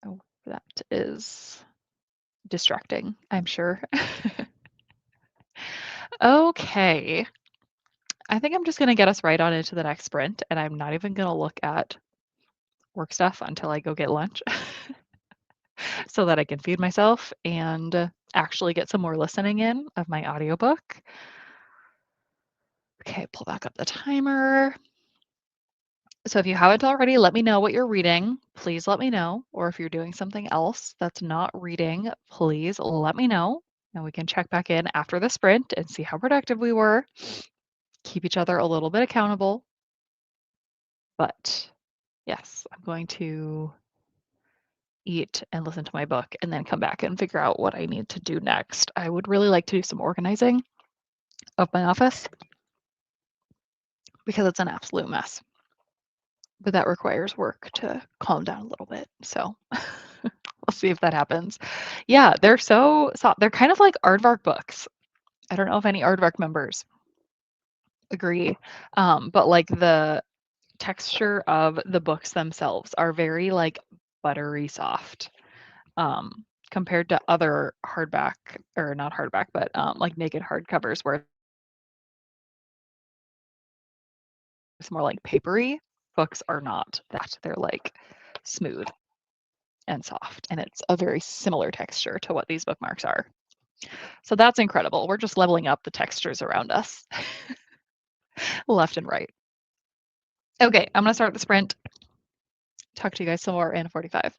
Oh, that is distracting, I'm sure. Okay. I think I'm just going to get us right on into the next sprint, and I'm not even going to look at work stuff until I go get lunch so that I can feed myself and actually get some more listening in of my audiobook. Okay, pull back up the timer. So if you haven't already, let me know what you're reading. Please let me know. Or if you're doing something else that's not reading, please let me know. And we can check back in after the sprint and see how productive we were. Keep each other a little bit accountable. But yes, I'm going to eat and listen to my book and then come back and figure out what I need to do next. I would really like to do some organizing of my office because it's an absolute mess. But that requires work to calm down a little bit. So we'll see if that happens. Yeah, they're so soft. They're kind of like aardvark books. I don't know if any aardvark members agree, but like the texture of the books themselves are very like buttery soft, compared to other hardback, or not hardback, but like naked hardcovers where it's more like papery. Books are not that. They're like smooth and soft, and it's a very similar texture to what these bookmarks are. So that's incredible. We're just leveling up the textures around us left and right. Okay, I'm gonna start the sprint. Talk to you guys some more in 45.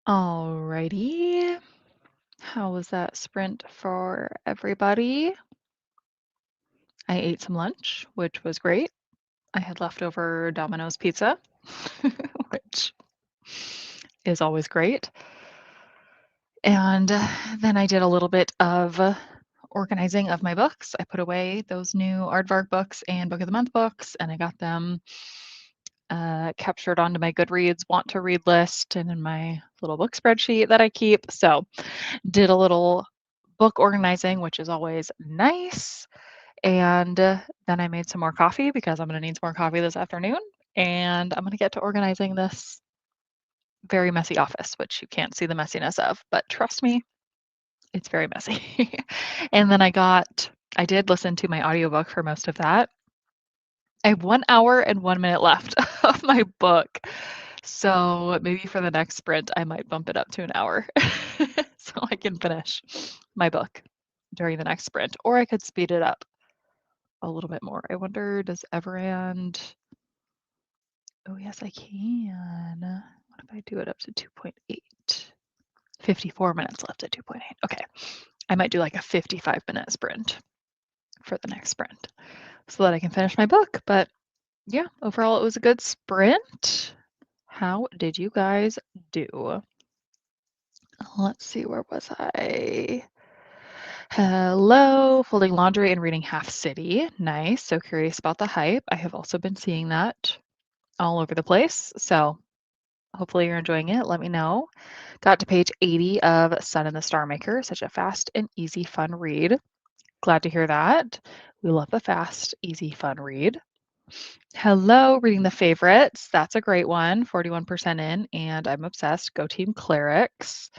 Alrighty. How was that sprint for everybody? I ate some lunch, which was great. I had leftover Domino's pizza, which is always great. And then I did a little bit of organizing of my books. I put away those new Aardvark books and Book of the Month books, and I got them captured onto my Goodreads want to read list and in my little book spreadsheet that I keep. So, did a little book organizing, which is always nice. And then I made some more coffee because I'm going to need some more coffee this afternoon. And I'm going to get to organizing this very messy office, which you can't see the messiness of, but trust me, it's very messy. And then I did listen to my audiobook for most of that. I have 1 hour and 1 minute left of my book. So maybe for the next sprint, I might bump it up to an hour so I can finish my book during the next sprint, or I could speed it up a little bit more. I wonder, does Everand? Oh, yes, I can. What if I do it up to 2.8? 54 minutes left at 2.8. Okay. I might do like a 55-minute sprint for the next sprint so that I can finish my book. But yeah, overall, it was a good sprint. How did you guys do? Let's see, where was I? Hello, folding laundry and reading Half City. Nice. So curious about the hype. I have also been seeing that all over the place. So hopefully you're enjoying it. Let me know. Got to page 80 of Sun and the Star Maker. Such a fast and easy, fun read. Glad to hear that. We love a fast, easy, fun read. Hello, reading the favorites. That's a great one. 41% in, and I'm obsessed. Go Team Clerics.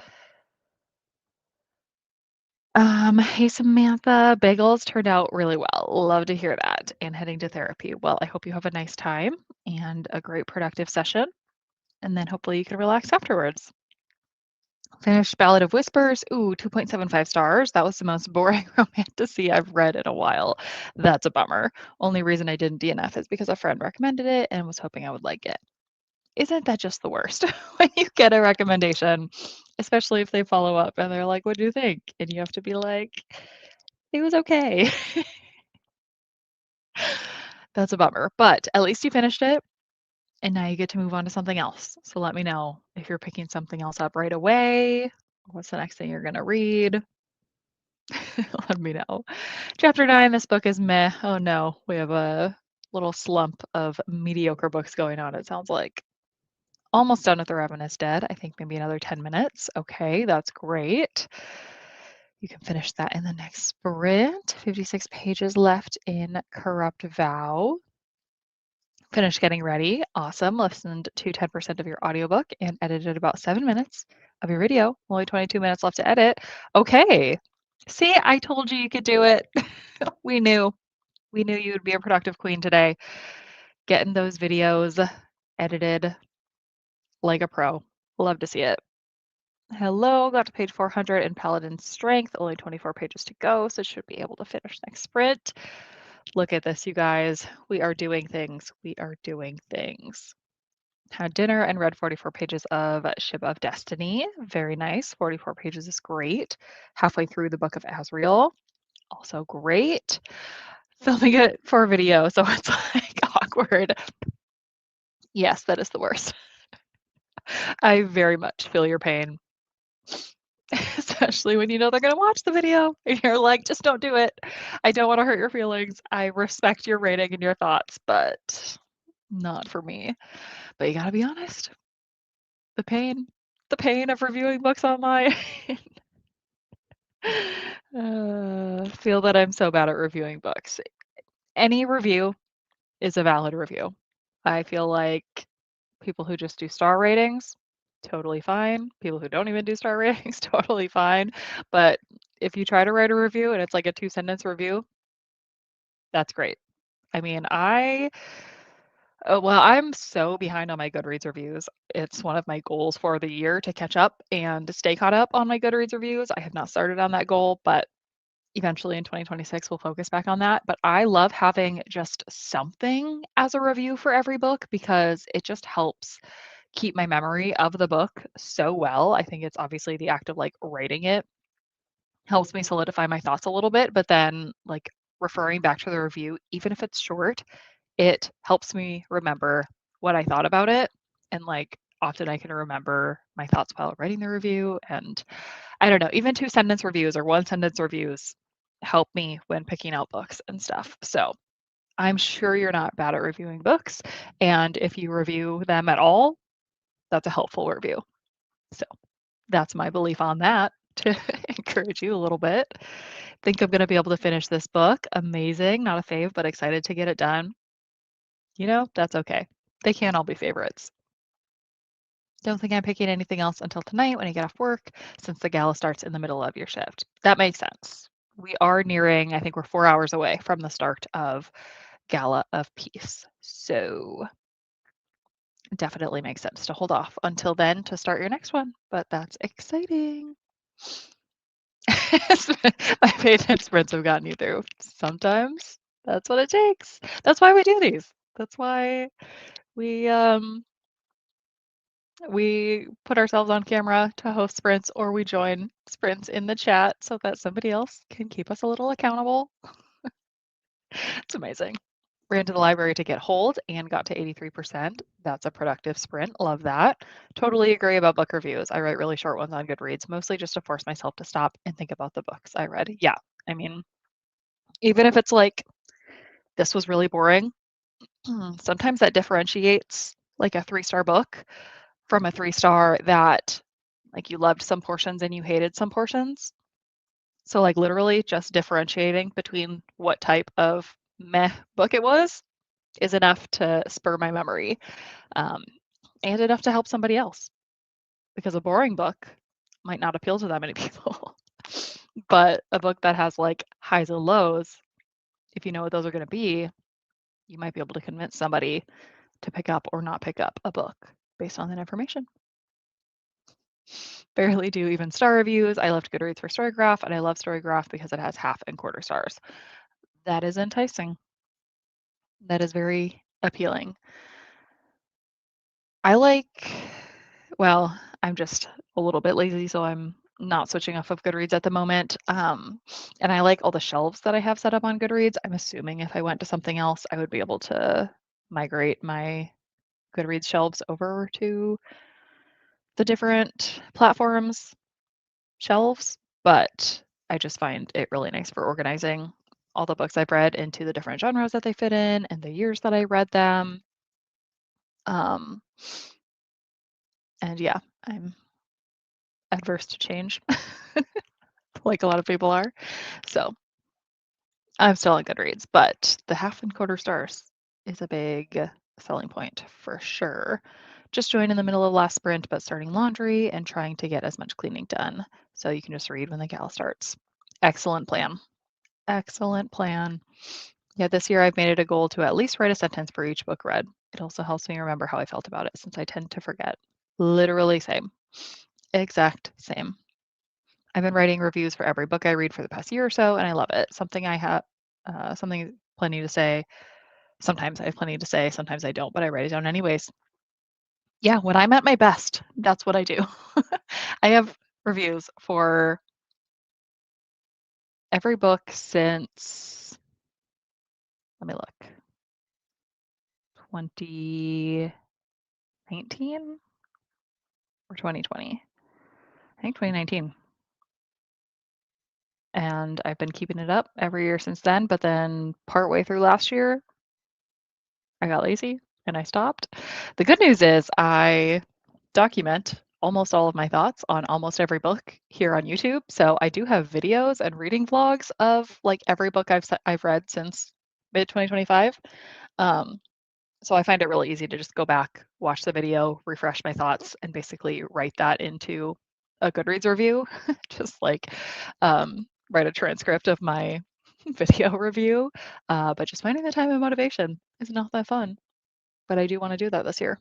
Hey Samantha, bagels turned out really well. Love to hear that. And heading to therapy. Well, I hope you have a nice time and a great productive session. And then hopefully you can relax afterwards. Finished Ballad of Whispers. Ooh, 2.75 stars. That was the most boring romantasy I've read in a while. That's a bummer. Only reason I didn't DNF is because a friend recommended it and was hoping I would like it. Isn't that just the worst when you get a recommendation, especially if they follow up and they're like, "What do you think?" And you have to be like, "It was okay." That's a bummer, but at least you finished it, and now you get to move on to something else. So let me know if you're picking something else up right away. What's the next thing you're gonna read? Let me know. Chapter 9, this book is meh. Oh no, we have a little slump of mediocre books going on, it sounds like. Almost done with The Revenant is Dead. I think maybe another 10 minutes. Okay, that's great. You can finish that in the next sprint. 56 pages left in Corrupt Vow. Finished getting ready. Awesome. Listened to 10% of your audiobook and edited about 7 minutes of your video. Only 22 minutes left to edit. Okay. See, I told you you could do it. We knew. We knew you would be a productive queen today. Getting those videos edited like a pro. Love to see it. Hello, got to page 400 in Paladin Strength, only 24 pages to go, so should be able to finish next sprint. Look at this, you guys. We are doing things. We are doing things. Had dinner and read 44 pages of Ship of Destiny. Very nice. 44 pages is great. Halfway through the Book of Asriel. Also great. Filming it for a video, so it's like awkward. Yes, that is the worst. I very much feel your pain. Especially when you know they're gonna watch the video and you're like, just don't do it. I don't want to hurt your feelings. I respect your rating and your thoughts, but not for me. But you gotta be honest. The pain of reviewing books online. Feel that I'm so bad at reviewing books. Any review is a valid review. I feel like people who just do star ratings, totally fine. People who don't even do star ratings, totally fine. But if you try to write a review and it's like a 2-sentence review, that's great. I mean, well, I'm so behind on my Goodreads reviews. It's one of my goals for the year to catch up and stay caught up on my Goodreads reviews. I have not started on that goal, but eventually in 2026 we'll focus back on that. But I love having just something as a review for every book because it just helps keep my memory of the book so well. I think it's obviously the act of like writing it helps me solidify my thoughts a little bit, but then like referring back to the review, even if it's short, it helps me remember what I thought about it. And like often I can remember my thoughts while writing the review. And I don't know, even 2 sentence reviews or 1 sentence reviews help me when picking out books and stuff. So I'm sure you're not bad at reviewing books. And if you review them at all, that's a helpful review. So that's my belief on that to encourage you a little bit. Think I'm going to be able to finish this book. Amazing. Not a fave, but excited to get it done. You know, that's okay. They can't all be favorites. Don't think I'm picking anything else until tonight when I get off work, since the gala starts in the middle of your shift. That makes sense. We are nearing, I think we're 4 hours away from the start of Gala of Peace. So it definitely makes sense to hold off until then to start your next one, but that's exciting. My patient sprints have gotten you through. Sometimes that's what it takes. That's why we do these. That's why we we put ourselves on camera to host sprints, or we join sprints in the chat so that somebody else can keep us a little accountable. It's amazing. Ran to the library to get hold and got to 83%. That's a productive sprint. Love that. Totally agree about book reviews. I write really short ones on Goodreads, mostly just to force myself to stop and think about the books I read. Yeah, I mean, even if it's like, this was really boring, sometimes that differentiates like a 3-star book from a 3-star that like you loved some portions and you hated some portions. So like literally just differentiating between what type of meh book it was is enough to spur my memory, um, and enough to help somebody else, because a boring book might not appeal to that many people. But a book that has like highs and lows, if you know what those are going to be, you might be able to convince somebody to pick up or not pick up a book based on that information. Barely do even star reviews. I left Goodreads for Storygraph, and I love Storygraph because it has half and quarter stars. That is enticing. That is very appealing. I like, well, I'm just a little bit lazy, so I'm not switching off of Goodreads at the moment. And I like all the shelves that I have set up on Goodreads. I'm assuming if I went to something else, I would be able to migrate my Goodreads shelves over to the different platforms shelves, but I just find it really nice for organizing all the books I've read into the different genres that they fit in and the years that I read them. Um, and yeah, I'm adverse to change, like a lot of people are. So I'm still on Goodreads, but the half and quarter stars is a big selling point for sure. Just joined in the middle of last sprint, but starting laundry and trying to get as much cleaning done so you can just read when the gala starts. Excellent plan. Excellent plan. Yeah, this year I've made it a goal to at least write a sentence for each book read. It also helps me remember how I felt about it since I tend to forget. Literally same. Exact same. I've been writing reviews for every book I read for the past year or so, and I love it. Something I have, something plenty to say. Sometimes I have plenty to say, sometimes I don't, but I write it down anyways. Yeah, when I'm at my best, that's what I do. I have reviews for every book since, let me look, 2019 or 2020. I think 2019. And I've been keeping it up every year since then. But then partway through last year, I got lazy and I stopped. The good news is I document almost all of my thoughts on almost every book here on YouTube. So I do have videos and reading vlogs of like every book I've read since mid 2025. Um, so I find it really easy to just go back, watch the video, refresh my thoughts, and basically write that into a Goodreads review. Just like write a transcript of my video review. But just finding the time and motivation is not that fun. But I do want to do that this year.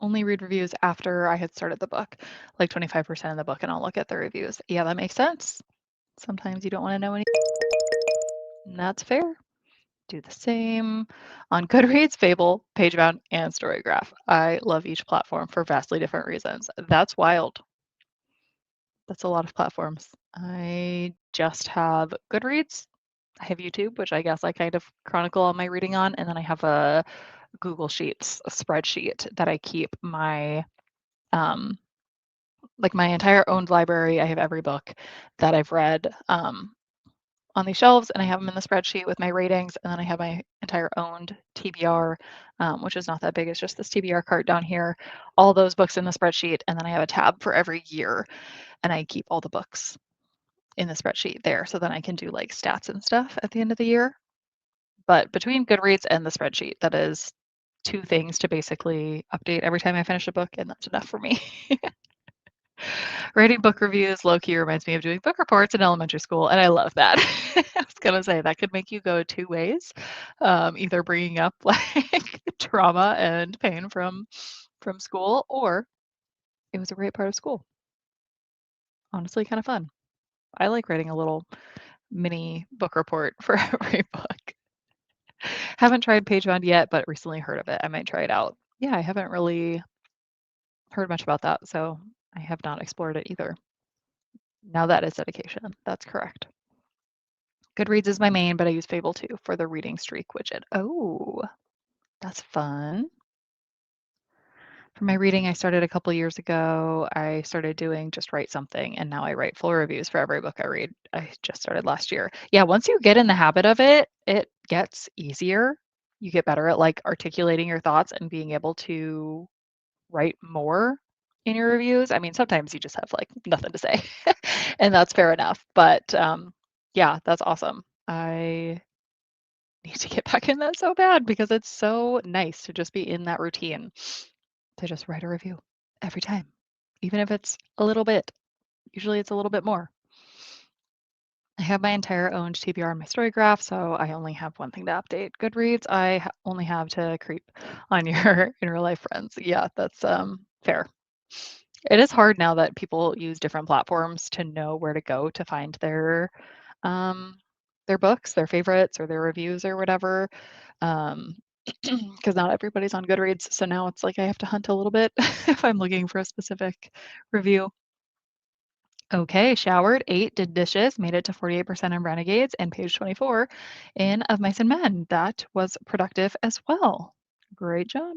Only read reviews after I had started the book, like 25% of the book, and I'll look at the reviews. Yeah, that makes sense. Sometimes you don't want to know anything. And that's fair. do the same. On Goodreads, Fable, Pagebound, and Storygraph. I love each platform for vastly different reasons. That's wild. That's a lot of platforms. I just have Goodreads. I have YouTube, which I guess I kind of chronicle all my reading on, and then I have a Google Sheets, a spreadsheet that I keep my um, like my entire owned library. I have every book that I've read on these shelves, and I have them in the spreadsheet with my ratings, and then I have my entire owned TBR, which is not that big. It's just this TBR cart down here. All those books in the spreadsheet, and then I have a tab for every year, and I keep all the books in the spreadsheet there, so then I can do like stats and stuff at the end of the year. But between Goodreads and the spreadsheet, that is two things to basically update every time I finish a book, and that's enough for me. Writing book reviews low key reminds me of doing book reports in elementary school, and I love that. I was gonna say that could make you go two ways, either bringing up like trauma and pain from school, or it was a great part of school. Honestly, kind of fun. I like writing a little mini book report for every book. Haven't tried Pagebound yet, but recently heard of it. I might try it out. Yeah, I haven't really heard much about that, so I have not explored it either. Now that is dedication. That's correct. Goodreads is my main, but I use Fable too for the reading streak widget. Oh, that's fun. For my reading, I started a couple years ago. I started doing just write something, and now I write full reviews for every book I read. I just started last year. Yeah, once you get in the habit of it, it gets easier. You get better at like articulating your thoughts and being able to write more in your reviews. I mean, sometimes you just have like nothing to say, and that's fair enough. But yeah, that's awesome. I need to get back in that so bad because it's so nice to just be in that routine to just write a review every time, even if it's a little bit. Usually it's a little bit more. I have my entire owned TBR on my story graph, so I only have one thing to update. Goodreads, only have to creep on your in real life friends. Yeah, that's fair. It is hard now that people use different platforms to know where to go to find um, their books, their favorites, or their reviews or whatever. Um, because not everybody's on Goodreads, so now it's like I have to hunt a little bit if I'm looking for a specific review. Okay, showered, ate, did dishes, made it to 48% in Renegades, and page 24 in Of Mice and Men. That was productive as well. Great job.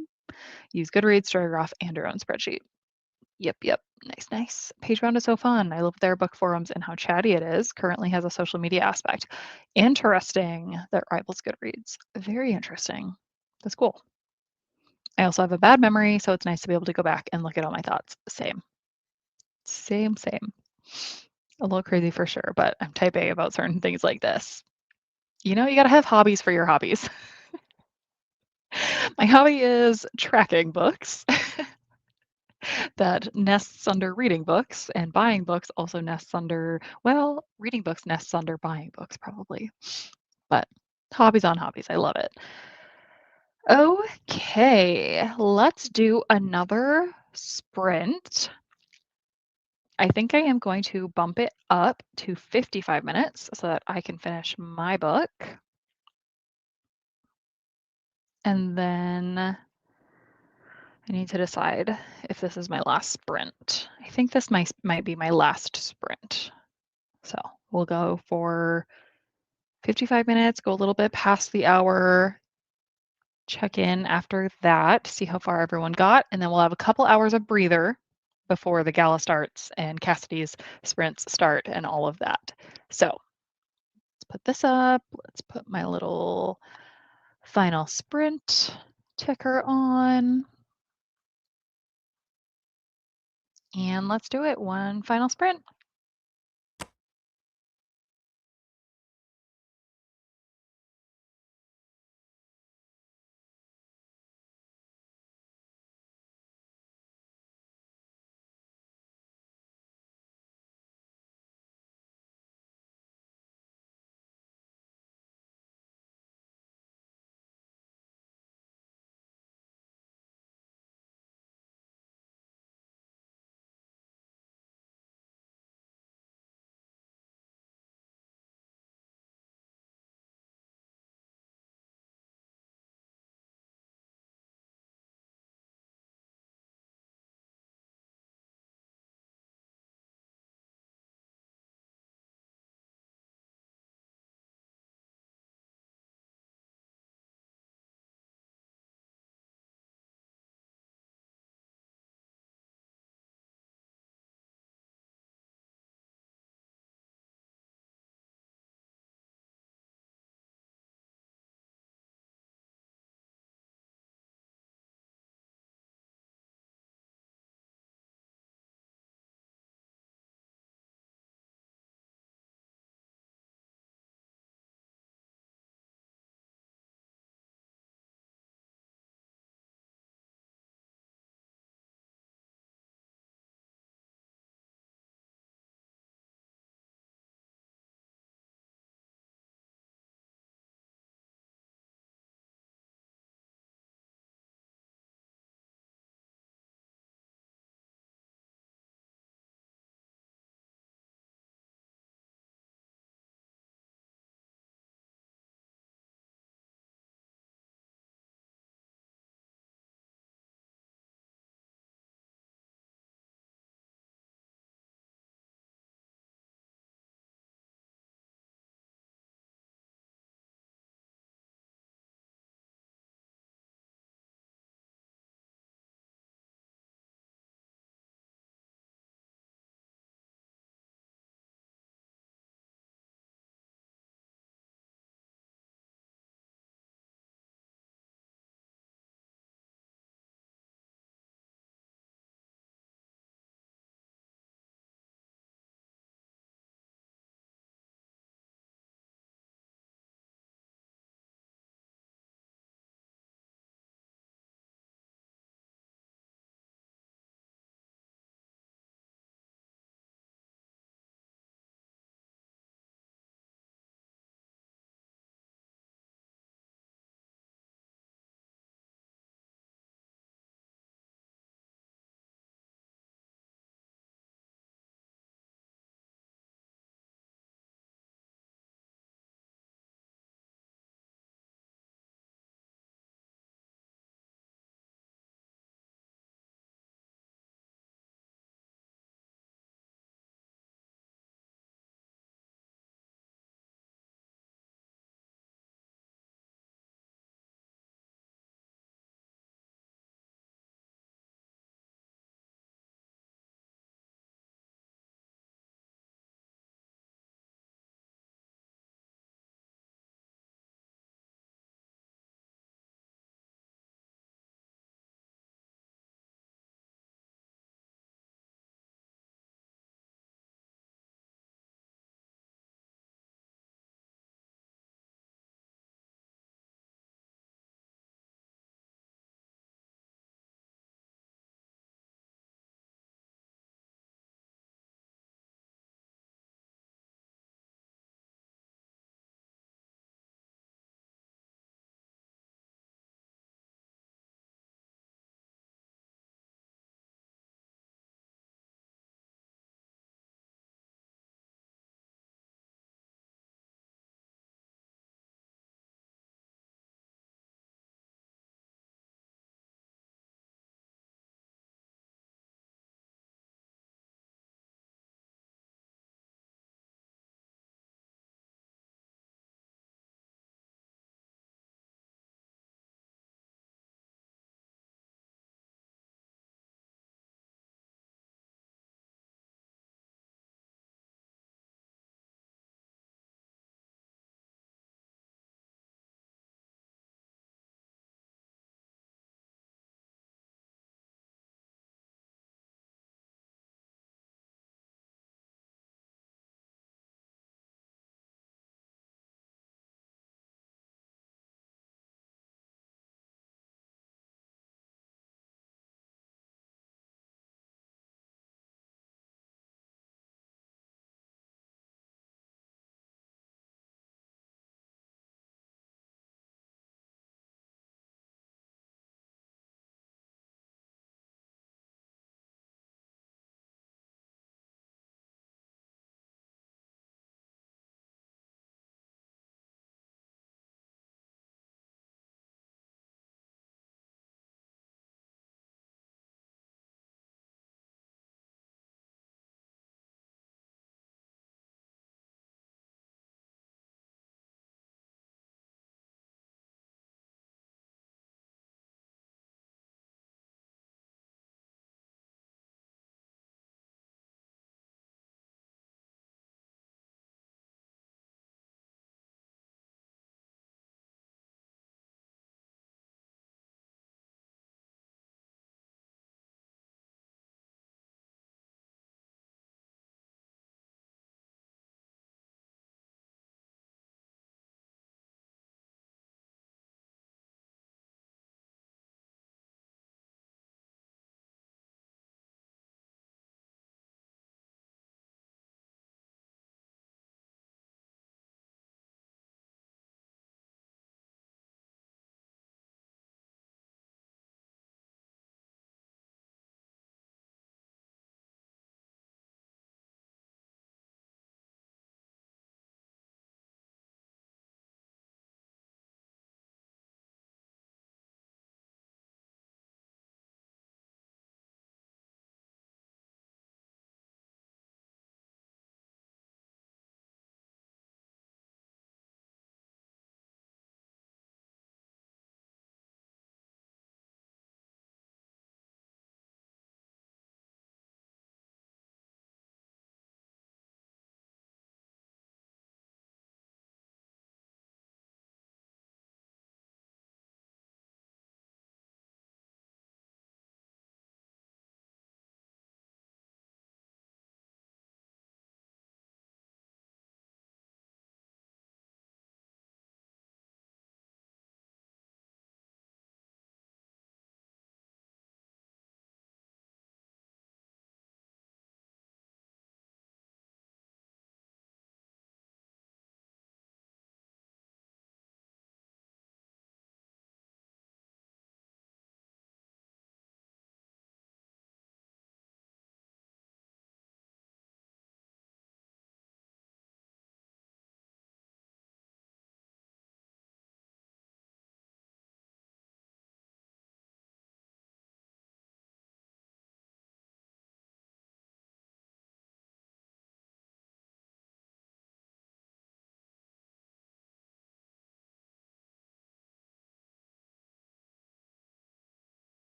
Use Goodreads, Storygraph, and your own spreadsheet. Yep, yep. Nice, nice. PageRound is so fun. I love their book forums and how chatty it is. Currently has a social media aspect. Interesting that rivals Goodreads. Very interesting. That's cool. I also have a bad memory, so it's nice to be able to go back and look at all my thoughts. Same. Same, same. A little crazy for sure, but I'm type A about certain things like this. You know, you gotta have hobbies for your hobbies. My hobby is tracking books. That nests under reading books, and buying books also nests under, well, reading books nests under buying books probably. But hobbies on hobbies. I love it. Okay, let's do another sprint. I think I am going to bump it up to 55 minutes so that I can finish my book. And then I need to decide if this is my last sprint. I think this might be my last sprint. So we'll go for 55 minutes, go a little bit past the hour, check in after that, see how far everyone got, and then we'll have a couple hours of breather before the gala starts and Cassidy's sprints start and all of that. So let's put this up. Let's put my little final sprint ticker on. And let's do it. One final sprint.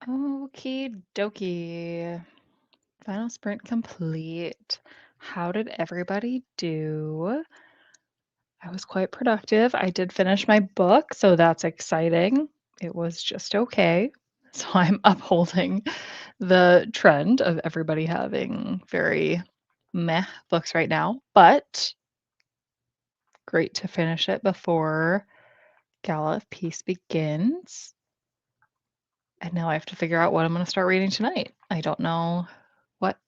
Okie dokie. Final sprint complete. How did everybody do? I was quite productive. I did finish my book, so that's exciting. It was just okay. So I'm upholding the trend of everybody having very meh books right now, but great to finish it before Gala of Peace begins. And now I have to figure out what I'm going to start reading tonight. I don't know what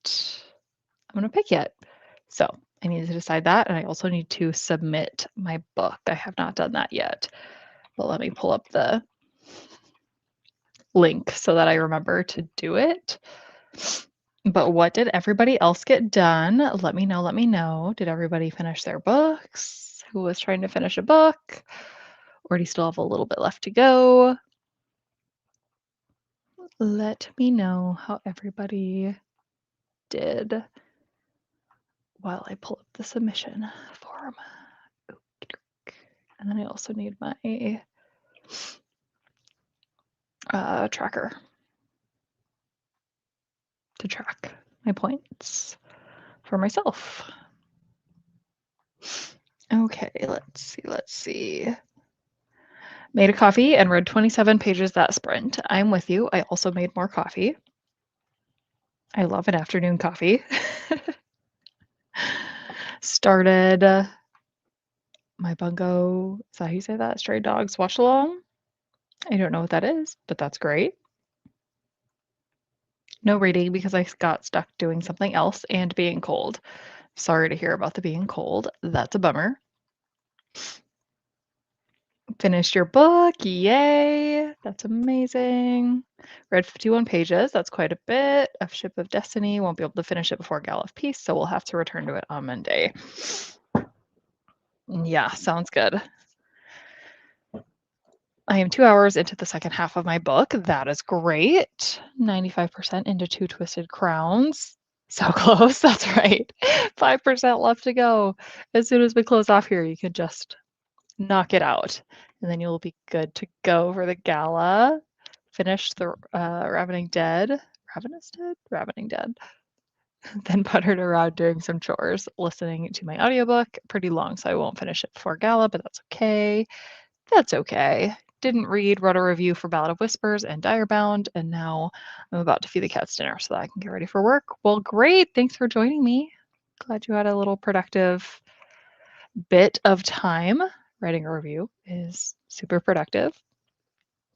I'm going to pick yet. So I need to decide that. And I also need to submit my book. I have not done that yet. But let me pull up the link so that I remember to do it. But what did everybody else get done? Let me know. Let me know. Did everybody finish their books? Who was trying to finish a book? Or do you still have a little bit left to go? Let me know how everybody did while I pull up the submission form. And then I also need my tracker to track my points for myself. Okay, let's see. Made a coffee and read 27 pages that sprint. I'm with you. I also made more coffee. I love an afternoon coffee. Started my bungo, is that how you say that? Stray dogs watch along? I don't know what that is, but that's great. No reading because I got stuck doing something else and being cold. Sorry to hear about the being cold. That's a bummer. Finished your book. Yay. That's amazing. Read 51 pages. That's quite a bit of Ship of Destiny. Won't be able to finish it before Gala of Peace, so we'll have to return to it on Monday. Yeah, sounds good. I am 2 hours into the second half of my book. That is great. 95% into Two Twisted Crowns. So close. That's right. 5% left to go. As soon as we close off here, you can just knock it out, and then you'll be good to go for the gala. Finish the Ravening Dead. Ravenous Dead? Ravening Dead. Then puttered around doing some chores, listening to my audiobook. Pretty long, so I won't finish it before gala, but that's okay. That's okay. Didn't read, wrote a review for Ballad of Whispers and Direbound, and now I'm about to feed the cats dinner so that I can get ready for work. Well, great. Thanks for joining me. Glad you had a little productive bit of time. Writing a review is super productive.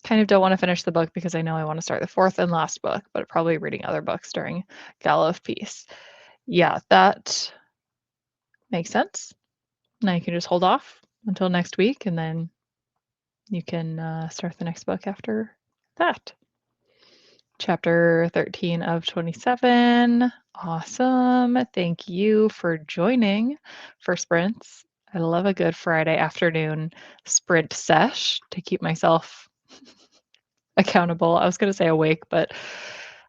Kind of don't want to finish the book because I know I want to start the fourth and last book, but probably reading other books during Gala of Peace. Yeah, that makes sense. Now you can just hold off until next week and then you can start the next book after that. Chapter 13 of 27. Awesome. Thank you for joining for sprints. I love a good Friday afternoon sprint sesh to keep myself accountable. I was going to say awake, but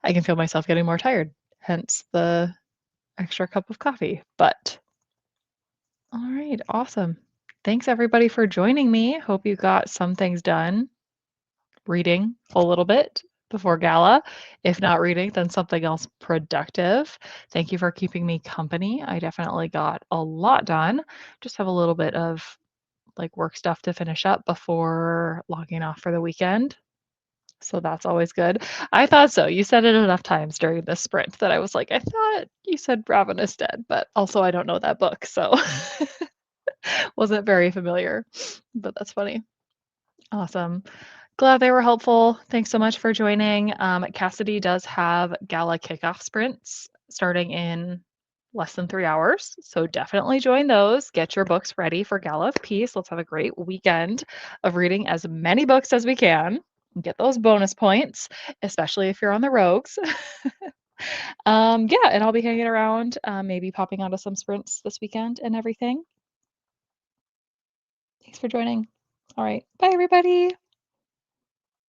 I can feel myself getting more tired, hence the extra cup of coffee. But all right, awesome. Thanks everybody for joining me. Hope you got some things done. Reading a little bit before gala. If not reading, then something else productive. Thank you for keeping me company. I definitely got a lot done. Just have a little bit of like work stuff to finish up before logging off for the weekend. So that's always good. I thought so. You said it enough times during this sprint that I was like, I thought you said Ravenous Dead, but also I don't know that book, so wasn't very familiar. But that's funny. Awesome. Glad they were helpful. Thanks so much for joining. Cassidy does have gala kickoff sprints starting in less than 3 hours. So definitely join those. Get your books ready for Gala of Peace. Let's have a great weekend of reading as many books as we can. Get those bonus points, especially if you're on the rogues. Yeah, and I'll be hanging around, maybe popping onto some sprints this weekend and everything. Thanks for joining. All right. Bye, everybody.